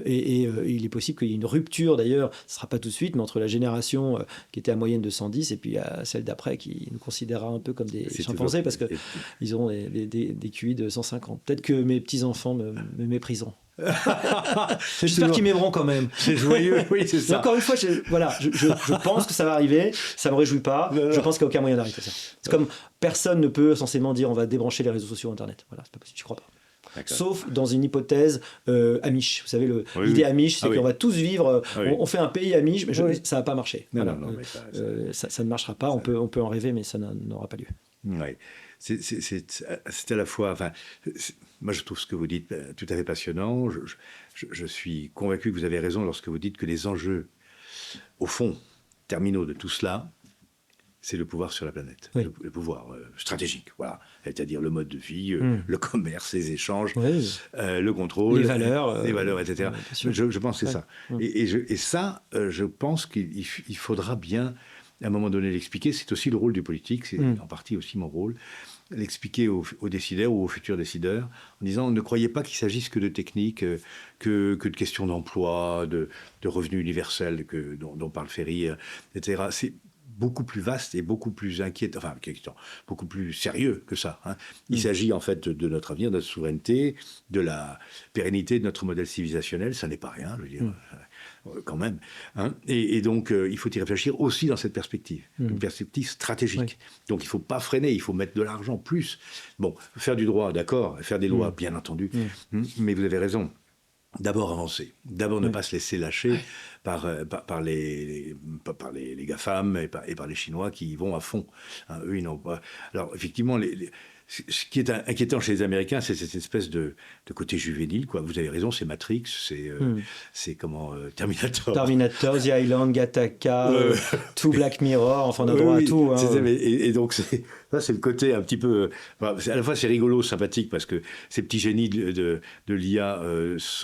il est possible qu'il y ait une rupture d'ailleurs, ce ne sera pas tout de suite, mais entre la génération qui était à moyenne de 110 et puis celle d'après qui nous considérera un peu comme des chimpanzés parce qu'ils auront des QI de 150. Peut-être que mes petits-enfants me mépriseront. J'espère qu'ils m'aimeront quand même. C'est joyeux, oui, c'est ça. Mais encore une fois, je pense que ça va arriver, ça me réjouit pas, je pense qu'il n'y a aucun moyen d'arrêter ça. C'est comme personne ne peut censément dire on va débrancher les réseaux sociaux Internet. Voilà, c'est pas possible, je crois pas. D'accord. Sauf dans une hypothèse Amish. Vous savez, l'idée Amish, c'est qu'on va tous vivre, on fait un pays Amish, mais ça va pas marcher. Non, voilà. non, ça ne marchera pas, on peut en rêver, mais ça n'aura pas lieu. Oui. C'est à la fois... Enfin, moi, je trouve ce que vous dites tout à fait passionnant. Je suis convaincu que vous avez raison lorsque vous dites que les enjeux, au fond, terminaux de tout cela, c'est le pouvoir sur la planète, le pouvoir stratégique, voilà. C'est-à-dire le mode de vie, le commerce, les échanges, le contrôle, les valeurs, etc. Je pense que c'est ça. Et ça, je pense qu'il faudra bien, à un moment donné, l'expliquer. C'est aussi le rôle du politique, c'est en partie aussi mon rôle, l'expliquer aux décideurs ou aux futurs décideurs, en disant ne croyez pas qu'il s'agisse que de techniques, que de questions d'emploi, de revenus universels dont parle Ferry, etc. C'est beaucoup plus vaste et beaucoup plus inquiétant, beaucoup plus sérieux que ça. Il s'agit en fait de notre avenir, de notre souveraineté, de la pérennité de notre modèle civilisationnel. Ça n'est pas rien, je veux dire, quand même. Et donc, il faut y réfléchir aussi dans cette perspective, une perspective stratégique. Donc, il ne faut pas freiner, il faut mettre de l'argent plus. Bon, faire du droit, d'accord, faire des lois, bien entendu, mais vous avez raison. D'abord avancer, d'abord ne pas se laisser lâcher par les GAFAM et par les Chinois qui y vont à fond. Eux, ils n'ont pas... Alors, effectivement, ce qui est inquiétant chez les Américains, c'est cette espèce de côté juvénile, quoi. Vous avez raison, c'est Matrix, c'est comment Terminator, The Island, Gattaca, tout Black Mirror, enfin on a droit à tout. Et donc ça, c'est le côté un petit peu... à la fois, c'est rigolo, sympathique, parce que ces petits génies de l'IA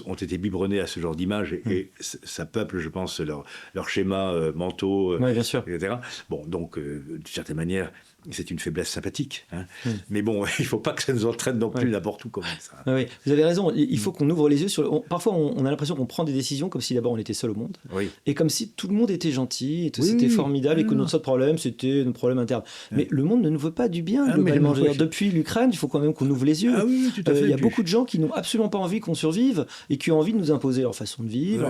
ont été biberonnés à ce genre d'image, et ça peuple, je pense, leurs schémas mentaux, bien sûr. etc. Bon, donc, d'une certaine manière, c'est une faiblesse sympathique. Mais bon, il ne faut pas que ça nous entraîne non plus n'importe où comme ça. Oui, vous avez raison. Il faut qu'on ouvre les yeux sur... Parfois, on a l'impression qu'on prend des décisions comme si d'abord on était seul au monde. Et comme si tout le monde était gentil, et c'était formidable, et que notre seul problème, c'était nos problèmes internes. Mais le monde ne nous veut pas du bien, globalement. Depuis l'Ukraine, il faut quand même qu'on ouvre les yeux. Tout à fait. Il y a beaucoup de gens qui n'ont absolument pas envie qu'on survive, et qui ont envie de nous imposer leur façon de vivre,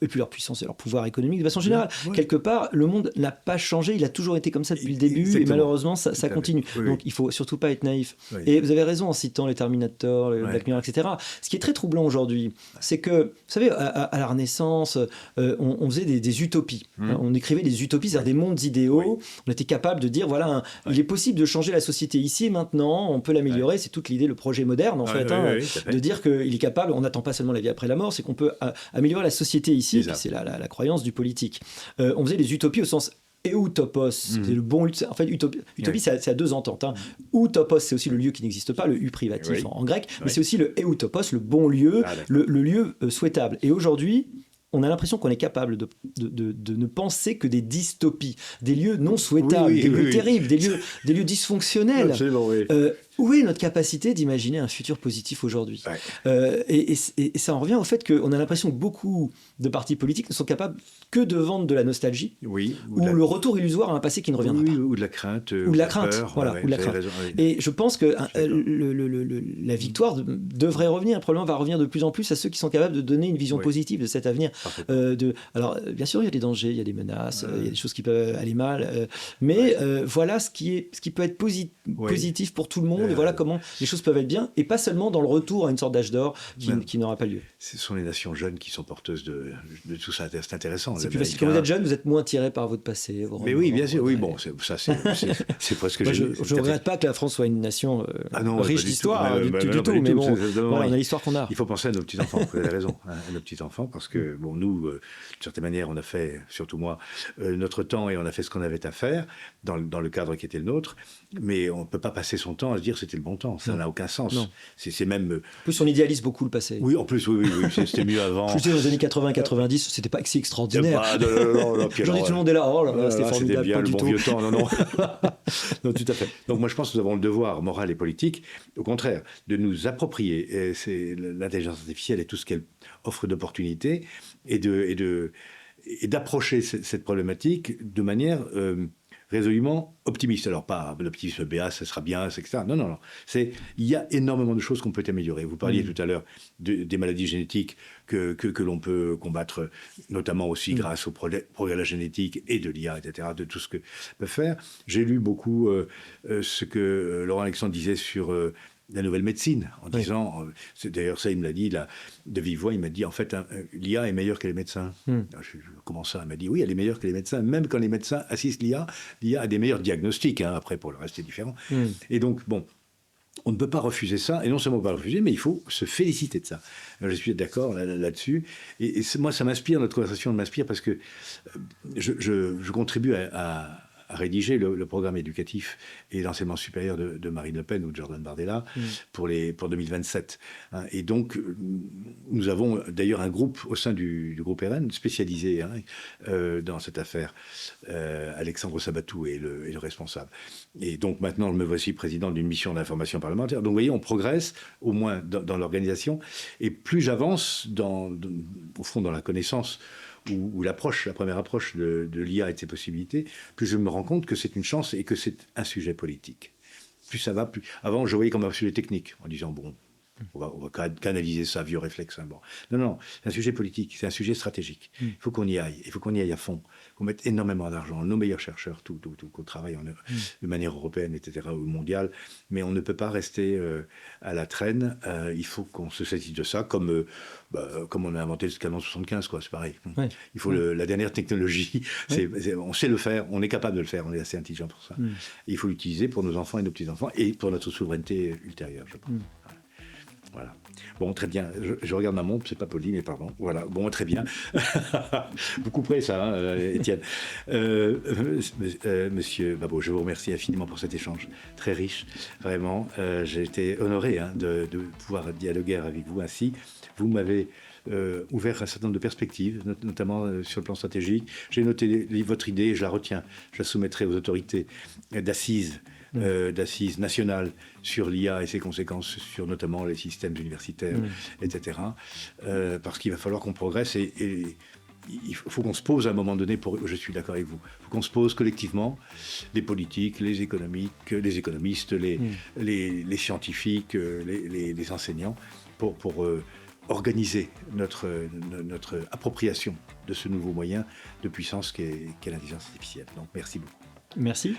et puis leur puissance et leur pouvoir économique. De façon générale, quelque part, le monde n'a pas changé, il a toujours été comme ça depuis le début. Et malheureusement, ça continue. Donc, il ne faut surtout pas être naïf. Et vous avez raison en citant les Terminator, les Black Mirror, etc. Ce qui est très troublant aujourd'hui, c'est que, vous savez, à la Renaissance, on faisait des utopies. On écrivait des utopies, c'est-à-dire des mondes idéaux. On était capable de dire, voilà, il est possible de changer la société ici et maintenant, on peut l'améliorer. C'est toute l'idée, le projet moderne, en fait, de dire qu'il est capable, on n'attend pas seulement la vie après la mort, c'est qu'on peut améliorer la société ici. Et puis c'est la croyance du politique. On faisait des utopies au sens Eutopos, c'est le bon... En fait, utopie, c'est à deux ententes. Eutopos, c'est aussi le lieu qui n'existe pas, le U privatif en grec, mais c'est aussi le Eutopos, le bon lieu, le lieu souhaitable. Et aujourd'hui, on a l'impression qu'on est capable de ne penser que des dystopies, des lieux non souhaitables, des lieux terribles, des lieux dysfonctionnels. Absolument, Où est notre capacité d'imaginer un futur positif aujourd'hui ? Et ça en revient au fait qu'on a l'impression que beaucoup de partis politiques ne sont capables que de vendre de la nostalgie, ou le retour illusoire à un passé qui ne reviendra pas. Ou de la crainte. Ou de la crainte, peur, ou de la crainte. Raison, et je pense que la victoire devrait revenir, probablement va revenir de plus en plus à ceux qui sont capables de donner une vision positive de cet avenir. Alors, bien sûr, il y a des dangers, il y a des menaces, il y a des choses qui peuvent aller mal, mais voilà ce qui peut être positif pour tout le monde et voilà comment les choses peuvent être bien, et pas seulement dans le retour à une sorte d'âge d'or qui n'aura pas lieu. Ce sont les nations jeunes qui sont porteuses de tout ça. C'est intéressant. C'est plus facile. Quand vous êtes jeune, vous êtes moins tiré par votre passé. Mais oui, bien sûr. Oui, bon, c'est presque... Moi, je ne regrette pas que la France soit une nation riche d'histoire, du tout. Mais bon, voilà, on a l'histoire qu'on a. Il faut penser à nos petits-enfants, vous avez raison, à nos petits-enfants, parce que, bon, nous, d'une certaine manière, on a fait, surtout moi, notre temps et on a fait ce qu'on avait à faire dans le cadre qui était le nôtre, mais on ne peut pas passer son temps à se dire c'était le bon temps, ça n'a aucun sens. C'est même... En plus, on idéalise beaucoup le passé. Oui, en plus, oui, c'était mieux avant. Je dis, dans les années 80-90, c'était pas si extraordinaire. Aujourd'hui, tout le monde est là, oh là là, c'était formidable. C'était bien, pas le du bon tout. vieux temps, non. Non, tout à fait. Donc moi, je pense que nous avons le devoir moral et politique, au contraire, de nous approprier l'intelligence artificielle et tout ce qu'elle offre d'opportunités et d'approcher cette problématique de manière résolument optimiste. Alors, pas l'optimisme béat, ça sera bien, etc. Non. Il y a énormément de choses qu'on peut améliorer. Vous parliez tout à l'heure des maladies génétiques que l'on peut combattre, notamment aussi grâce au progrès de la génétique et de l'IA, etc., de tout ce que peut faire. J'ai lu beaucoup ce que Laurent Alexandre disait sur la nouvelle médecine, en disant, d'ailleurs ça il me l'a dit de vive voix, il m'a dit en fait l'IA est meilleure que les médecins. Comment ça? Il m'a dit oui, elle est meilleure que les médecins, même quand les médecins assistent l'IA a des meilleurs diagnostics, après pour le reste c'est différent. Et donc bon, on ne peut pas refuser ça, et non seulement pas refuser, mais il faut se féliciter de ça. Je suis d'accord là-dessus, et moi ça m'inspire, notre conversation m'inspire parce que je contribue à rédiger le programme éducatif et l'enseignement supérieur de Marine Le Pen ou de Jordan Bardella pour 2027. Et donc, nous avons d'ailleurs un groupe au sein du groupe RN spécialisé dans cette affaire. Alexandre Sabatou est le responsable. Et donc maintenant, me voici président d'une mission d'information parlementaire. Donc vous voyez, on progresse au moins dans l'organisation. Et plus j'avance au fond dans la connaissance ou la première approche de l'IA et de ses possibilités, plus je me rends compte que c'est une chance et que c'est un sujet politique. Plus ça va, plus... Avant, je voyais comme un sujet technique, en disant, bon, on va canaliser ça, vieux réflexe. Bon. Non, c'est un sujet politique, c'est un sujet stratégique. Il faut qu'on y aille, il faut qu'on y aille à fond, qu'on mette énormément d'argent, nos meilleurs chercheurs, qu'on travaille de manière européenne, etc., ou mondiale, mais on ne peut pas rester à la traîne, il faut qu'on se saisisse de ça, comme on a inventé le canon 75, quoi, c'est pareil. Il faut la dernière technologie, on sait le faire, on est capable de le faire, on est assez intelligent pour ça. Il faut l'utiliser pour nos enfants et nos petits-enfants, et pour notre souveraineté ultérieure, je pense. Voilà. Bon, très bien. Je regarde ma montre, c'est pas poli, mais pardon. Voilà. Bon, très bien. Vous couperez ça, Étienne. Monsieur Babot, je vous remercie infiniment pour cet échange très riche. Vraiment, j'ai été honoré de pouvoir dialoguer avec vous ainsi. Vous m'avez ouvert un certain nombre de perspectives, notamment sur le plan stratégique. J'ai noté votre idée et je la retiens. Je la soumettrai aux autorités d'assises nationales sur l'IA et ses conséquences sur notamment les systèmes universitaires, etc. Parce qu'il va falloir qu'on progresse et il faut qu'on se pose à un moment donné, je suis d'accord avec vous, il faut qu'on se pose collectivement, les politiques, les économistes, les scientifiques, les enseignants, pour organiser notre appropriation de ce nouveau moyen de puissance qu'est l'intelligence artificielle. Donc merci beaucoup. Merci.